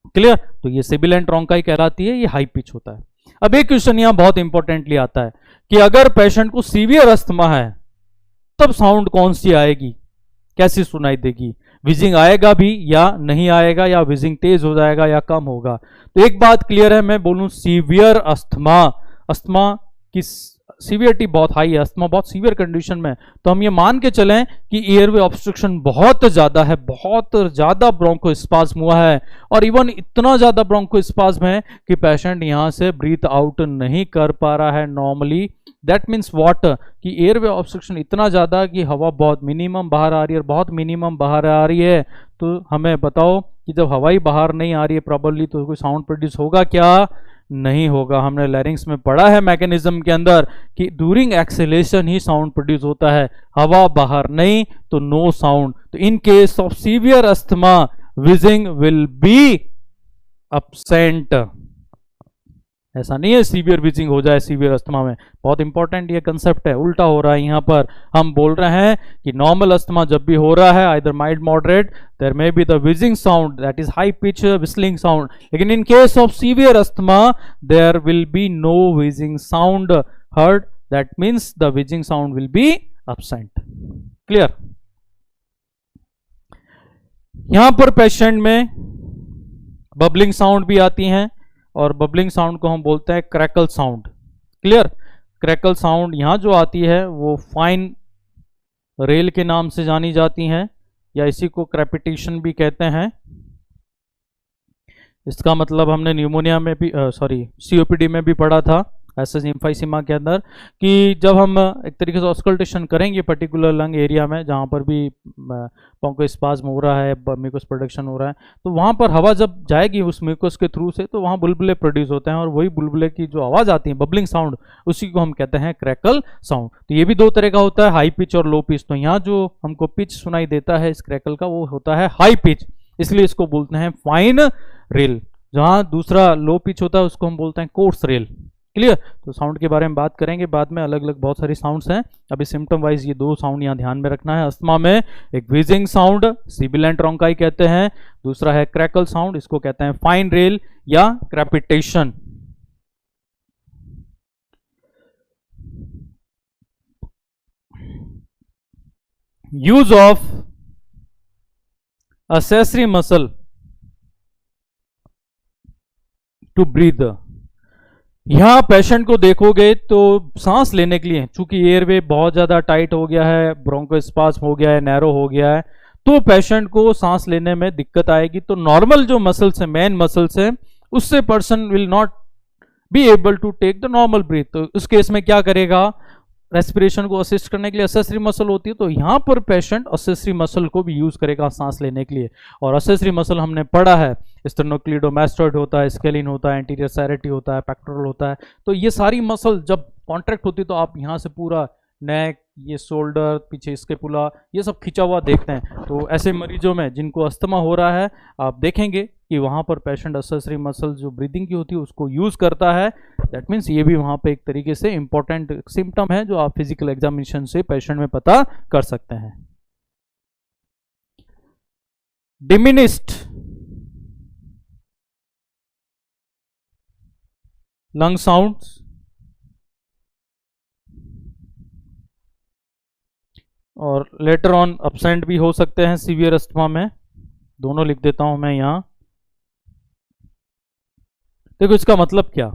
Clear? तो ये सिबिलेंट ब्रोंकाई कहलाती है, ये हाई पिच होता है। अब एक क्वेश्चन यहां बहुत इंपॉर्टेंटली आता है कि अगर पेशेंट को सीवियर अस्थमा है तब साउंड कौन सी आएगी, कैसी सुनाई देगी? विजिंग आएगा भी या नहीं आएगा, या विजिंग तेज हो जाएगा या कम होगा? तो एक बात क्लियर है, मैं बोलूं सीवियर अस्थमा, अस्थमा की सीवियरिटी बहुत हाई है, अस्थमा बहुत सीवियर कंडीशन में, तो हम ये मान के चलें कि एयरवे ऑब्स्ट्रक्शन बहुत ज्यादा है, बहुत ज्यादा ब्रोंकोस्पाज्म हुआ है, और इवन इतना ज्यादा ब्रोंकोस्पाज्म है कि पेशेंट यहां से ब्रीथ आउट नहीं कर पा रहा है नॉर्मली। दैट मीन्स व्हाट, कि एयरवे ऑब्स्ट्रक्शन इतना ज्यादा कि हवा बहुत मिनिमम बाहर आ रही है, और बहुत मिनिमम बाहर आ रही है। तो हमें बताओ कि जब हवा ही बाहर नहीं आ रही है प्रॉपर्ली, तो कोई साउंड प्रोड्यूस होगा क्या? नहीं होगा। हमने लैरिंग्स में पढ़ा है मैकेनिज्म के अंदर कि ड्यूरिंग एक्सेलेशन ही साउंड प्रोड्यूस होता है, हवा बाहर नहीं तो नो साउंड। तो इन case of severe asthma wheezing will be absent. ऐसा नहीं है सीवियर विजिंग हो जाए सीवियर अस्थमा में, बहुत इंपॉर्टेंट ये कंसेप्ट है, उल्टा हो रहा है यहां पर। हम बोल रहे हैं कि नॉर्मल अस्थमा जब भी हो रहा है, either mild moderate, there may be the wheezing sound, that is high pitch whistling sound, लेकिन in case of severe asthma there will be no wheezing sound heard, that means the wheezing sound will be absent. Clear? यहां पर patient में bubbling sound भी आती हैं, और bubbling sound को हम बोलते हैं crackle sound. Clear? Crackle sound यहां जो आती है वो फाइन रेल के नाम से जानी जाती हैं, या इसी को क्रेपिटेशन भी कहते हैं। इसका मतलब हमने न्यूमोनिया में भी सीओपीडी में भी पढ़ा था, एसएस एम्फाइसीमा के अंदर, कि जब हम एक तरीके से ऑस्कल्टेशन करेंगे पर्टिकुलर लंग एरिया में जहाँ पर भी ब्रोंकोस्पाज्म हो रहा है, म्यूकस प्रोडक्शन हो रहा है, तो वहाँ पर हवा जब जाएगी उस म्यूकस के थ्रू से, तो वहाँ बुलबुले प्रोड्यूस होते हैं, और वही बुलबुले की जो आवाज़ आती है बबलिंग साउंड, उसी को हम कहते हैं क्रैकल साउंड। तो ये भी दो तरह का होता है, हाई पिच और लो पिच। तो यहाँ जो हमको पिच सुनाई देता है इस क्रैकल का, वो होता है हाई पिच, इसलिए इसको बोलते हैं फाइन रेल। जहाँ दूसरा लो पिच होता है उसको हम बोलते हैं कोर्स रेल। क्लियर? तो साउंड के बारे में बात करेंगे बाद में, अलग अलग बहुत सारी साउंड्स हैं, अभी सिम्टम वाइज ये दो साउंड यहाँ ध्यान में रखना है। अस्थमा में एक व्हीजिंग साउंड, सिबिलेंट ब्रोंकाई कहते हैं, दूसरा है क्रैकल साउंड, इसको कहते हैं फाइन रेल या crepitation. Use of accessory muscle to breath. यहां पेशेंट को देखोगे तो सांस लेने के लिए, चूंकि एयरवे बहुत ज्यादा टाइट हो गया है, ब्रोंकोस्पाज्म हो गया है, नैरो हो गया है, तो पेशेंट को सांस लेने में दिक्कत आएगी। तो नॉर्मल जो मसल्स है, मेन मसल्स है, उससे person will not be able to take the normal breath. तो उस केस में क्या करेगा? रेस्पिरेशन को असिस्ट करने के लिए असेसरी मसल होती है, तो यहां पर पेशेंट असेसरी मसल को भी यूज करेगा सांस लेने के लिए। और असेसरी मसल हमने पढ़ा है, स्टेर्नोक्लीडोमास्टॉइड होता है, स्केलिन होता है, एंटीरियर सैरेटी होता है, पेक्टोरल होता है। तो ये सारी मसल जब कॉन्ट्रैक्ट होती है तो आप यहां से पूरा नेक, ये शोल्डर, पीछे स्कैपुला, ये सब खिंचा हुआ देखते हैं। तो ऐसे मरीजों में जिनको अस्थमा हो रहा है, आप देखेंगे कि वहाँ पर पेशेंट असेसरी मसल जो ब्रीदिंग की होती है उसको यूज़ करता है। दैट मीन्स ये भी वहाँ पे एक तरीके से इंपॉर्टेंट सिम्टम है जो आप फिजिकल एग्जामिनेशन से पेशेंट में पता कर सकते हैं। डिमिनिस्ड लंग साउंड्स और लेटर ऑन अब्सेंट भी हो सकते हैं सीवियर अस्थमा में, दोनों लिख देता हूं मैं यहां। देखो इसका मतलब क्या,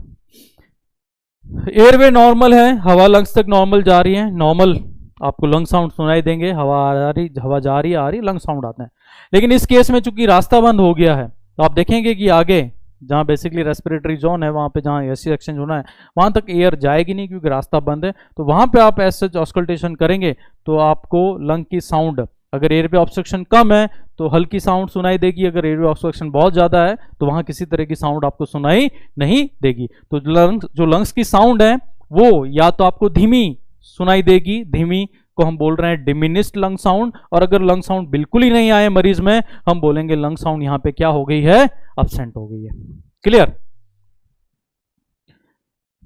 एयरवे नॉर्मल है, हवा लंग्स तक नॉर्मल जा रही है, नॉर्मल आपको लंग साउंड सुनाई देंगे, हवा आ रही, हवा जा रही, आ रही, लंग साउंड आते हैं। लेकिन इस केस में चूंकि रास्ता बंद हो गया है, तो आप देखेंगे कि आगे जहाँ बेसिकली रेस्पिरेटरी जोन है, वहाँ पे जहाँ एसी एक्सचेंज होना है, वहाँ तक एयर जाएगी नहीं क्योंकि रास्ता बंद है। तो वहाँ पे आप ऐसे ऑस्कल्टेशन करेंगे तो आपको लंग की साउंड, अगर एयर पे ऑब्स्ट्रक्शन कम है तो हल्की साउंड सुनाई देगी, अगर एयर पे ऑब्स्ट्रक्शन बहुत ज़्यादा है तो वहाँ किसी तरह की साउंड आपको सुनाई नहीं देगी। तो जो लंग्स की साउंड है वो या तो आपको धीमी सुनाई देगी, धीमी को हम बोल रहे हैं डिमिनिस्ड लंग साउंड, और अगर लंग साउंड बिल्कुल ही नहीं आए मरीज में, हम बोलेंगे लंग साउंड यहां पे क्या हो गई है? अब्सेंट हो गई है। क्लियर?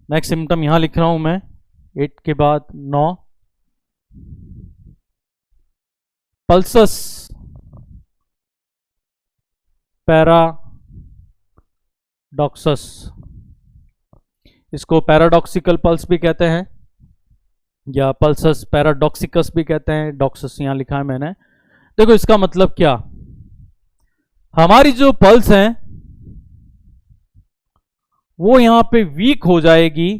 नेक्स्ट सिम्टम यहां लिख रहा हूं मैं, 8 के बाद 9, पल्सस पैरा डॉक्सस, इसको पैराडॉक्सिकल पल्स भी कहते हैं या पल्सस पैराडॉक्सिकस भी कहते हैं। डॉक्सस यहां लिखा है मैंने। देखो इसका मतलब क्या, हमारी जो पल्स है वो यहां पे वीक हो जाएगी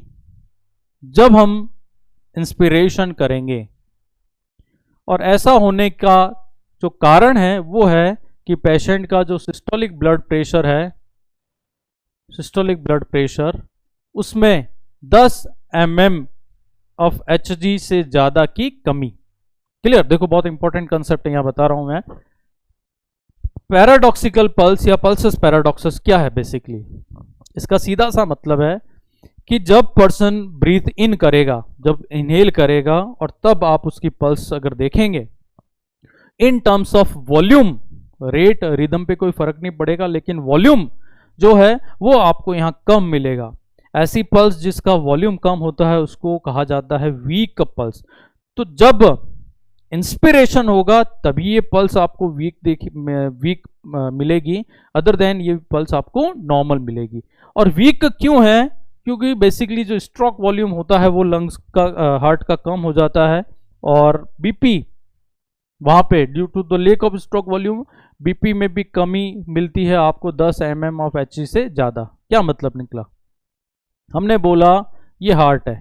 जब हम इंस्पिरेशन करेंगे, और ऐसा होने का जो कारण है वो है कि पेशेंट का जो सिस्टोलिक ब्लड प्रेशर है, सिस्टोलिक ब्लड प्रेशर उसमें 10 mm ऑफ Hg से ज्यादा की कमी। क्लियर? देखो बहुत इंपॉर्टेंट कंसेप्ट यहां बता रहा हूं मैं। पैराडॉक्सिकल पल्स या पल्सस पैराडॉक्सस क्या है बेसिकली, इसका सीधा सा मतलब है कि जब पर्सन ब्रीथ इन करेगा, जब इनहेल करेगा, और तब आप उसकी पल्स अगर देखेंगे in terms of volume, rate rhythm पे कोई फर्क नहीं पड़ेगा, लेकिन वॉल्यूम जो है वो आपको यहां कम मिलेगा। ऐसी पल्स जिसका वॉल्यूम कम होता है उसको कहा जाता है वीक पल्स। तो जब इंस्पिरेशन होगा तभी ये पल्स आपको वीक मिलेगी, अदर देन ये पल्स आपको नॉर्मल मिलेगी। और वीक क्यों है? क्योंकि बेसिकली जो स्ट्रोक वॉल्यूम होता है वो लंग्स का हार्ट का कम हो जाता है, और बीपी वहां पे due to the lack of stroke volume BP में भी कमी मिलती है आपको 10 mm ऑफ Hg से ज्यादा। क्या मतलब निकला? हमने बोला ये हार्ट है,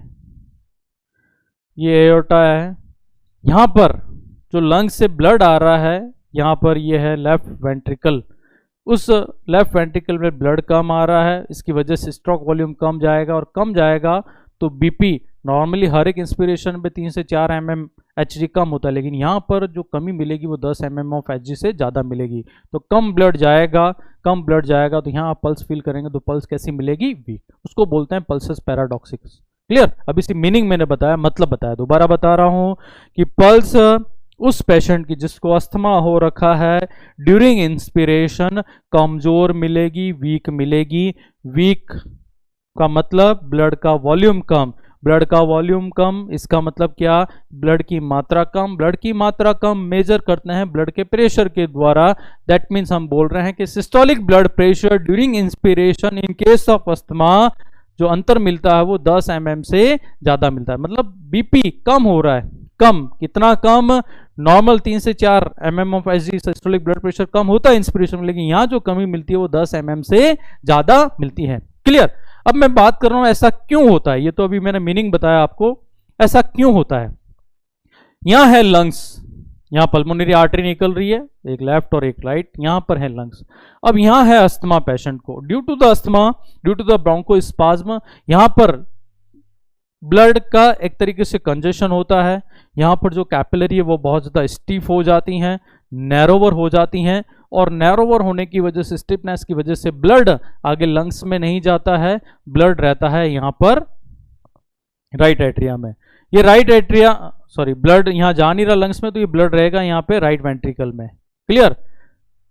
ये एओर्टा है, यहां पर जो लंग्स से ब्लड आ रहा है, यहां पर ये है लेफ्ट वेंट्रिकल, उस लेफ्ट वेंट्रिकल में ब्लड कम आ रहा है, इसकी वजह से स्ट्रोक वॉल्यूम कम जाएगा, और कम जाएगा तो बीपी नॉर्मली हर एक इंस्पिरेशन में 3 से 4 mm Hg कम होता है, लेकिन यहाँ पर जो कमी मिलेगी वो 10 mm ऑफ Hg से ज़्यादा मिलेगी। तो कम ब्लड जाएगा, कम ब्लड जाएगा तो यहाँ आप पल्स फील करेंगे, तो पल्स कैसी मिलेगी? वीक। उसको बोलते हैं पल्सस पैराडॉक्सिकस। क्लियर? अब इसकी मीनिंग मैंने बताया, मतलब बताया, दोबारा बता रहा हूँ कि पल्स उस पेशेंट की जिसको अस्थमा हो रखा है ड्यूरिंग इंस्पिरेशन कमजोर मिलेगी, वीक मिलेगी। वीक का मतलब ब्लड का वॉल्यूम कम, ब्लड का वॉल्यूम कम, इसका मतलब क्या? ब्लड की मात्रा कम। ब्लड की मात्रा कम मेजर करते हैं ब्लड के प्रेशर के द्वारा। दैट मीन्स हम बोल रहे हैं कि systolic blood pressure during inspiration in case of asthma जो अंतर मिलता है वो 10 mm से ज्यादा मिलता है। मतलब बीपी कम हो रहा है, कम कितना कम? नॉर्मल 3 से 4 mm of Hg systolic blood pressure कम होता है इंस्पिरेशन में, लेकिन यहां जो कमी मिलती है वो 10 mm से ज्यादा मिलती है। क्लियर? अब मैं बात कर रहा हूं ऐसा क्यों होता है, ये तो अभी मैंने मीनिंग बताया आपको, ऐसा क्यों होता है। यहां है लंग्स, यहां पल्मोनरी आर्टरी निकल रही है, एक लेफ्ट और एक राइट, यहां पर है लंग्स। अब यहां है अस्थमा पेशेंट को, due to the asthma, due to the bronchospasm, यहां पर ब्लड का एक तरीके से कंजेशन होता है, यहां पर जो कैपिलरी है वो बहुत ज्यादा स्टीफ हो जाती हैं, नैरोवर हो जाती हैं, और नैरोवर होने की वजह से, स्टिफनेस की वजह से ब्लड आगे लंग्स में नहीं जाता है, ब्लड रहता है यहां पर राइट एट्रिया में। ये राइट एट्रिया, सॉरी, ब्लड यहां जा नहीं रहा लंग्स में, तो ये ब्लड रहेगा यहां पे राइट वेंट्रिकल में। क्लियर?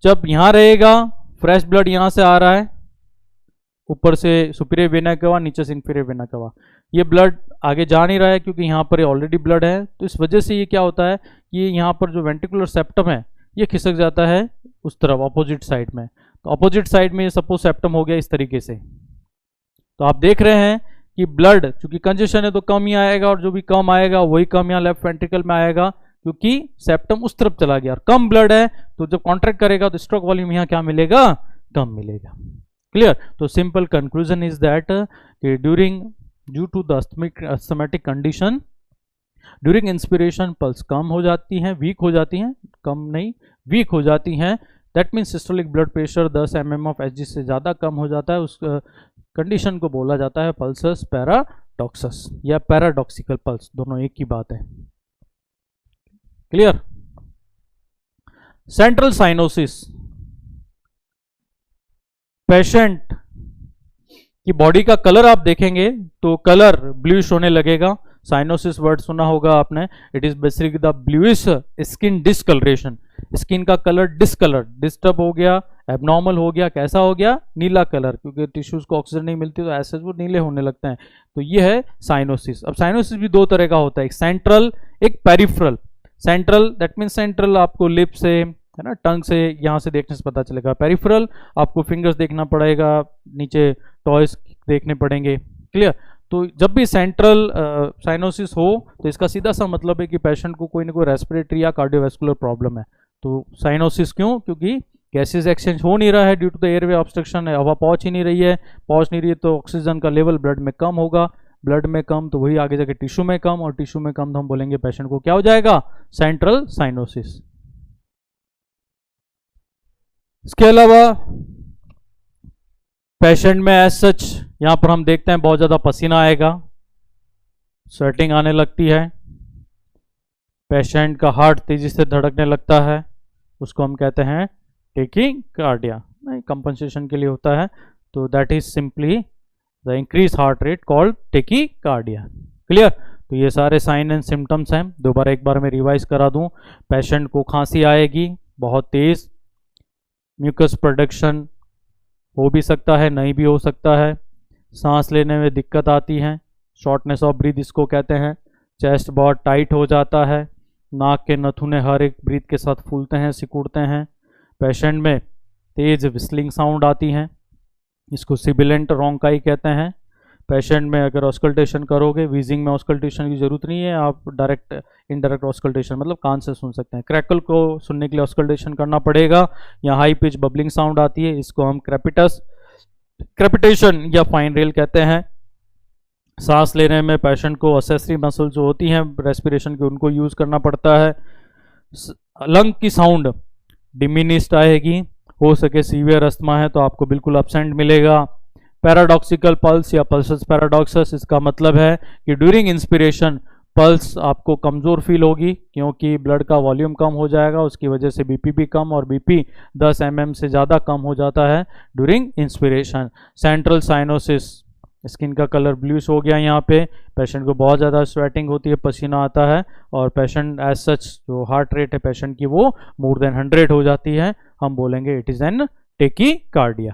जब यहां रहेगा फ्रेश ब्लड यहां से आ रहा है, ऊपर से सुपीरियर वेना कवा, नीचे से इंफीरियर वेना कवा, ये ब्लड आगे जा नहीं रहा है क्योंकि यहाँ पर ऑलरेडी ब्लड है। तो इस वजह से ये क्या होता है कि यहाँ पर जो वेंट्रिकुलर सेप्टम है ये खिसक जाता है उस तरफ अपोजिट साइड में। तो अपोजिट साइड में सपोज सेप्टम हो गया इस तरीके से, तो आप देख रहे हैं कि ब्लड चूंकि कंजेशन है तो कम ही आएगा, और जो भी कम आएगा वही कम यहाँ लेफ्ट वेंट्रिकल में आएगा क्योंकि सेप्टम उस तरफ चला गया, और कम ब्लड है तो जब कॉन्ट्रैक्ट करेगा तो स्ट्रोक वॉल्यूम यहाँ क्या मिलेगा? कम मिलेगा। क्लियर? तो simple conclusion is that due to the asthmatic condition during inspiration pulse कम हो जाती हैं, वीक हो जाती हैं, कम नहीं वीक हो जाती हैं। That means systolic blood pressure 10 mm of Hg से ज़्यादा कम हो जाता है, उस कंडीशन को बोला जाता है पल्सस पैराडॉक्सस या पैराडॉक्सिकल पल्स, दोनों एक ही बात है। क्लियर? सेंट्रल साइनोसिस, पेशेंट की बॉडी का कलर आप देखेंगे तो कलर ब्लूइश होने लगेगा। साइनोसिस वर्ड सुना होगा आपने, it is basically the bluish skin discoloration, skin का कलर डिसकलर, डिस्टर्ब हो गया, एबनॉर्मल हो गया, कैसा हो गया? नीला कलर, क्योंकि टिश्यूज को ऑक्सीजन नहीं मिलती तो ऐसे वो नीले होने लगते हैं। तो ये है साइनोसिस। अब साइनोसिस भी दो तरह का होता है, एक सेंट्रल एक peripheral. Central that means central आपको लिप से है ना, टंग से यहाँ से देखने से पता चलेगा। पेरिफेरल आपको फिंगर्स देखना पड़ेगा, नीचे टॉयज देखने पड़ेंगे। क्लियर। तो जब भी सेंट्रल साइनोसिस हो तो इसका सीधा सा मतलब है कि पेशेंट को कोई ना कोई रेस्पिरेटरी या कार्डियोवैस्कुलर प्रॉब्लम है। तो साइनोसिस क्यों? क्योंकि गैसेज एक्सचेंज हो नहीं रहा है due to the airway obstruction है, हवा पहुंच ही नहीं रही है, पहुंच नहीं रही है तो ऑक्सीजन का लेवल ब्लड में कम होगा, ब्लड में कम तो वही आगे जाके टिश्यू में कम, और टिश्यू में कम तो हम बोलेंगे पेशेंट को क्या हो जाएगा? Central cyanosis. इसके अलावा पेशेंट में एज सच यहां पर हम देखते हैं बहुत ज्यादा पसीना आएगा, स्वेटिंग आने लगती है, पेशेंट का हार्ट तेजी से धड़कने लगता है, उसको हम कहते हैं टेकीकार्डिया। नहीं, कंपनसेशन के लिए होता है, तो that is simply the increase heart rate called tachycardia. Clear. तो ये सारे साइन एंड सिम्टम्स हैं। दोबारा एक बार मैं रिवाइज करा दूं। पेशेंट को खांसी आएगी बहुत तेज, म्यूकस प्रोडक्शन हो भी सकता है, नहीं भी हो सकता है, सांस लेने में दिक्कत आती है, शॉर्टनेस ऑफ ब्रीथ इसको कहते हैं, चेस्ट बहुत टाइट हो जाता है, नाक के नथुने हर एक ब्रीथ के साथ फूलते हैं, सिकुड़ते हैं, पेशेंट में तेज विस्लिंग साउंड आती हैं, इसको सिबिलेंट रोंकाई कहते हैं। पेशेंट में अगर ऑस्कल्टेशन करोगे, वीजिंग में ऑस्कल्टेशन की जरूरत नहीं है, आप डायरेक्ट इनडायरेक्ट ऑस्कल्टेशन मतलब कान से सुन सकते हैं। क्रैकल को सुनने के लिए ऑस्कल्टेशन करना पड़ेगा। यहाँ हाई पिच बबलिंग साउंड आती है, इसको हम क्रेपिटेशन या फाइन रेल कहते हैं। सांस लेने में पेशेंट को असेसरी मसल जो होती हैं रेस्पिरेशन की, उनको यूज करना पड़ता है। लंग की साउंड डिमिनिस्ड आएगी, हो सके सीवियर अस्थमा है तो आपको बिल्कुल एब्सेंट मिलेगा। पैराडॉक्सिकल पल्स या पल्सस पैराडॉक्सस, इसका मतलब है कि ड्यूरिंग इंस्पिरेशन पल्स आपको कमज़ोर फील होगी क्योंकि ब्लड का वॉल्यूम कम हो जाएगा, उसकी वजह से बीपी भी कम, और बीपी 10 mm से ज़्यादा कम हो जाता है during inspiration. Central cyanosis, skin का कलर ब्लूइश हो गया यहाँ पे, पेशेंट को बहुत ज़्यादा स्वेटिंग होती है, पसीना आता है, और पेशेंट एज सच जो हार्ट रेट है पेशेंट की वो मोर देन 100 हो जाती है, हम बोलेंगे it is a tachycardia.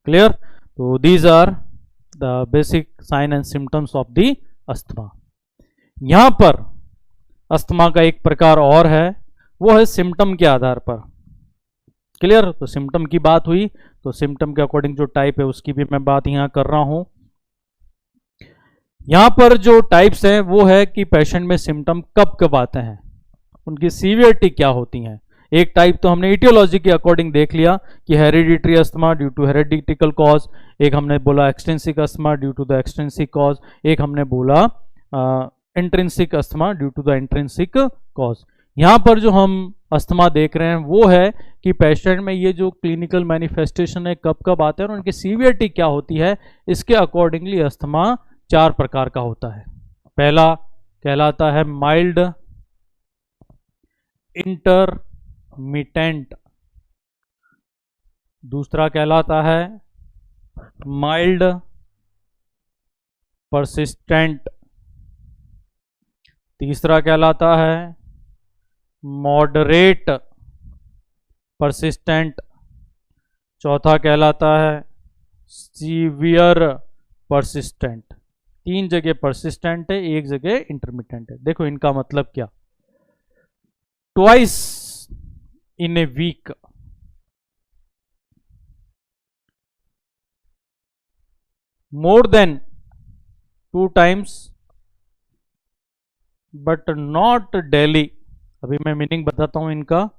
Clear. तो these are the basic sign and symptoms of the asthma. यहां पर अस्थमा का एक प्रकार और है, वो है सिम्टम के आधार पर। क्लियर। तो सिम्टम की बात हुई तो सिम्टम के अकॉर्डिंग जो टाइप है उसकी भी मैं बात यहां कर रहा हूं। यहां पर जो टाइप्स हैं वो है कि पेशेंट में सिम्टम कब कब आते हैं, उनकी सीवियरिटी क्या होती है। एक टाइप तो हमने इटियोलॉजी के अकॉर्डिंग देख लिया कि hereditary asthma due to hereditical cause, एक हमने बोला extrinsic asthma due to the extrinsic cause, एक हमने बोला intrinsic asthma due to the intrinsic cause. यहाँ पर जो हम अस्थमा देख रहे हैं वो है कि पेशेंट में ये जो क्लिनिकल मैनिफेस्टेशन है कब कब आते हैं और उनकी सीवियरिटी क्या होती है, इसके अकॉर्डिंगली अस्थमा 4 प्रकार का होता है। पहला कहलाता है माइल्ड इंटरमिटेंट, दूसरा कहलाता है माइल्ड परसिस्टेंट, तीसरा कहलाता है मॉडरेट परसिस्टेंट, चौथा कहलाता है सीवियर परसिस्टेंट। 3 जगह परसिस्टेंट है, 1 जगह इंटरमिटेंट है। देखो इनका मतलब क्या, twice in a week, more than 2 times but not daily. अभी मैं मीनिंग बताता हूं इनका।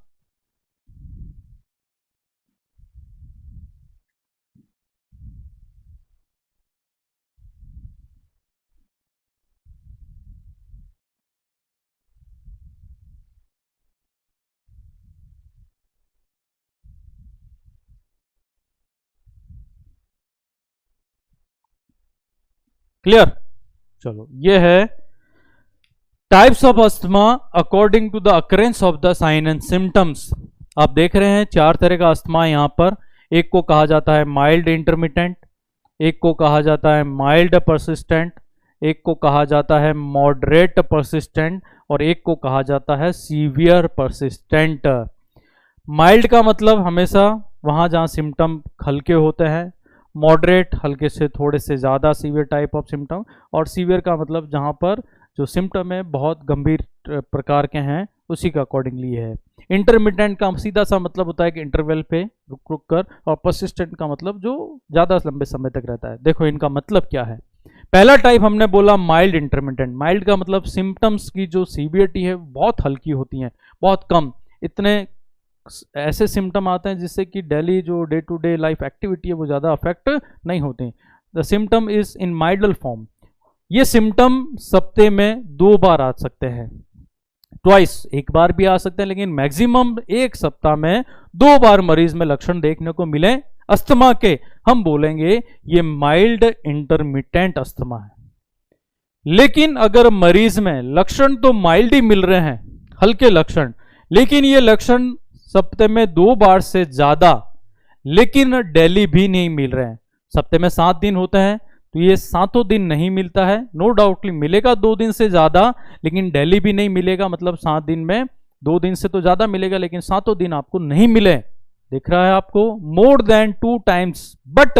क्लियर। चलो ये है types of asthma according to the occurrence of the sign and symptoms. आप देख रहे हैं 4 तरह का अस्थमा यहां पर। एक को कहा जाता है माइल्ड इंटरमिटेंट, एक को कहा जाता है माइल्ड परसिस्टेंट, एक को कहा जाता है मॉडरेट परसिस्टेंट, और एक को कहा जाता है सीवियर परसिस्टेंट। माइल्ड का मतलब हमेशा वहां जहां सिम्टम हल्के होते हैं, मॉडरेट हल्के से थोड़े से ज़्यादा सीवियर टाइप ऑफ सिम्टम, और सीवियर का मतलब जहां पर जो सिम्टम है बहुत गंभीर प्रकार के हैं, उसी का अकॉर्डिंगली है। इंटरमिटेंट का सीधा सा मतलब होता है कि इंटरवल पे रुक रुक कर, और परसिस्टेंट का मतलब जो ज़्यादा लंबे समय तक रहता है। देखो इनका मतलब क्या है। पहला टाइप हमने बोला माइल्ड इंटरमिटेंट। माइल्ड का मतलब सिम्टम्स की जो सीवियरिटी है बहुत हल्की होती है, बहुत कम, इतने ऐसे सिम्टम आते हैं जिससे कि डेली जो day to day life activity है वो ज़्यादा अफेक्ट नहीं होते। The symptom is in mild form. ये सिम्टम सप्ते में 2 बार आ सकते हैं, ट्वाइस, एक बार भी आ सकते हैं, लेकिन मैक्सिमम एक सप्ताह में 2 बार मरीज में लक्षण देखने को मिले अस्थमा के। हम बोलेंगे ये माइल्ड इंटरमिटेंट अस्थमा है। लेकिन अगर मरीज में लक्षण तो माइल्ड ही मिल रहे हैं, हल्के लक्षण, लेकिन ये लक्षण सप्ते में 2 बार से ज्यादा, लेकिन डेली भी नहीं मिल रहे हैं, सप्ते में 7 दिन होते हैं तो ये 7 दिन नहीं मिलता है, नो डाउटली मिलेगा 2 दिन से ज्यादा, लेकिन डेली भी नहीं मिलेगा, मतलब 7 दिन में 2 दिन से तो ज्यादा मिलेगा, लेकिन 7 दिन आपको नहीं मिले, दिख रहा है आपको, मोर than 2 times but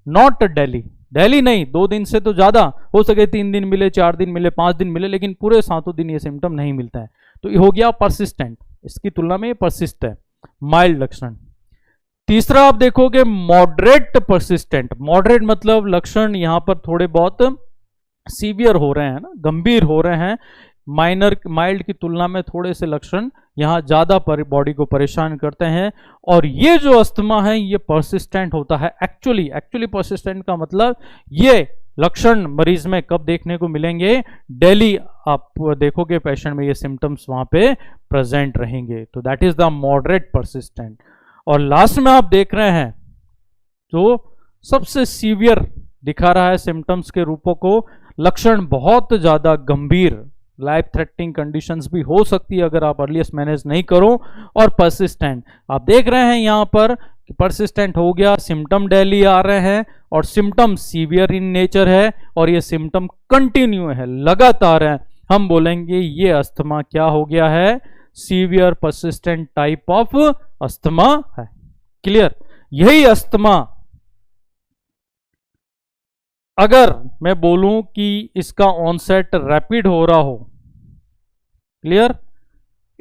not daily. Daily नहीं, 2 दिन से तो ज्यादा, हो सके 3 दिन मिले, 4 दिन मिले, 5 दिन मिले, लेकिन पूरे 7 दिन ये सिम्टम नहीं मिलता है, तो ये हो गया परसिस्टेंट। इसकी तुलना में ये परसिस्ट है, माइल्ड लक्षण। तीसरा आप देखोगे मॉडरेट परसिस्टेंट। मॉडरेट मतलब लक्षण यहां पर थोड़े बहुत सीवियर हो रहे हैं ना, गंभीर हो रहे हैं, माइनर माइल्ड की तुलना में थोड़े से लक्षण यहाँ ज्यादा बॉडी को परेशान करते हैं, और ये जो अस्थमा है ये परसिस्टेंट होता है। एक्चुअली परसिस्टेंट का मतलब ये लक्षण मरीज में कब देखने को मिलेंगे, डेली आप देखोगे पेशेंट में ये सिम्टम्स वहां पे प्रेजेंट रहेंगे, तो that is the moderate persistent. और लास्ट में आप देख रहे हैं जो सबसे सीवियर दिखा रहा है सिम्टम्स के रूपों को, लक्षण बहुत ज्यादा गंभीर, लाइफ थ्रेटनिंग कंडीशंस भी हो सकती है अगर आप अर्लीस्ट मैनेज नहीं करो, और परसिस्टेंट आप देख रहे हैं यहां पर कि परसिस्टेंट हो गया, सिम्टम डेली आ रहे हैं और सिम्टम सीवियर इन नेचर है, और ये सिम्टम कंटिन्यू है, लगातार है, हम बोलेंगे ये अस्थमा क्या हो गया है, severe persistent type of asthma है। क्लियर? यही अस्थमा अगर मैं बोलूं कि इसका ऑनसेट रैपिड हो रहा हो, क्लियर,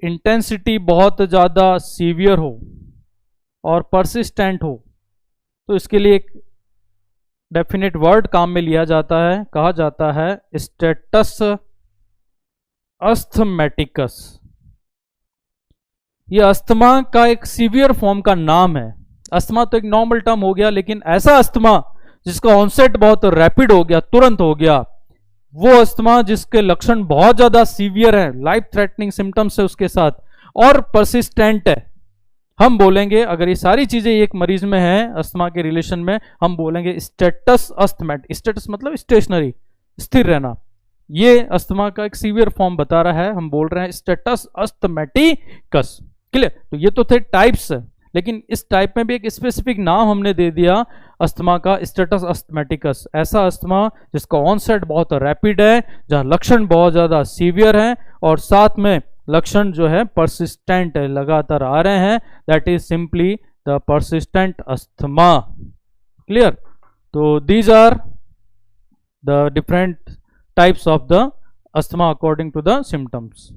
इंटेंसिटी बहुत ज्यादा सीवियर हो और परसिस्टेंट हो, तो इसके लिए एक डेफिनेट वर्ड काम में लिया जाता है, कहा जाता है स्टेटस अस्थमैटिकस। यह अस्थमा का एक सीवियर फॉर्म का नाम है। अस्थमा तो एक नॉर्मल टर्म हो गया, लेकिन ऐसा अस्थमा जिसका ऑनसेट बहुत रैपिड हो गया, तुरंत हो गया, वो अस्थमा जिसके लक्षण बहुत ज्यादा सीवियर हैं, लाइफ थ्रेटनिंग सिम्टम्स है उसके साथ, और परसिस्टेंट है, हम बोलेंगे, अगर ये सारी चीजें एक मरीज में है अस्थमा के रिलेशन में, हम बोलेंगे स्टेटस अस्थमैटिक। स्टेटस मतलब स्टेशनरी, स्थिर रहना, ये अस्थमा का एक सीवियर फॉर्म बता रहा है, हम बोल रहे हैं स्टेटस अस्थमैटिकस। क्लियर? तो ये तो थे टाइप्स, लेकिन इस टाइप में भी एक स्पेसिफिक नाम हमने दे दिया अस्थमा का, स्टेटस अस्थमैटिकस। ऐसा अस्थमा जिसका ऑनसेट बहुत रैपिड है, जहां लक्षण बहुत ज्यादा सीवियर हैं और साथ में लक्षण जो है परसिस्टेंट है, लगातार आ रहे हैं, that is simply the persistent asthma. Clear? तो these are the different types of the asthma according to the symptoms.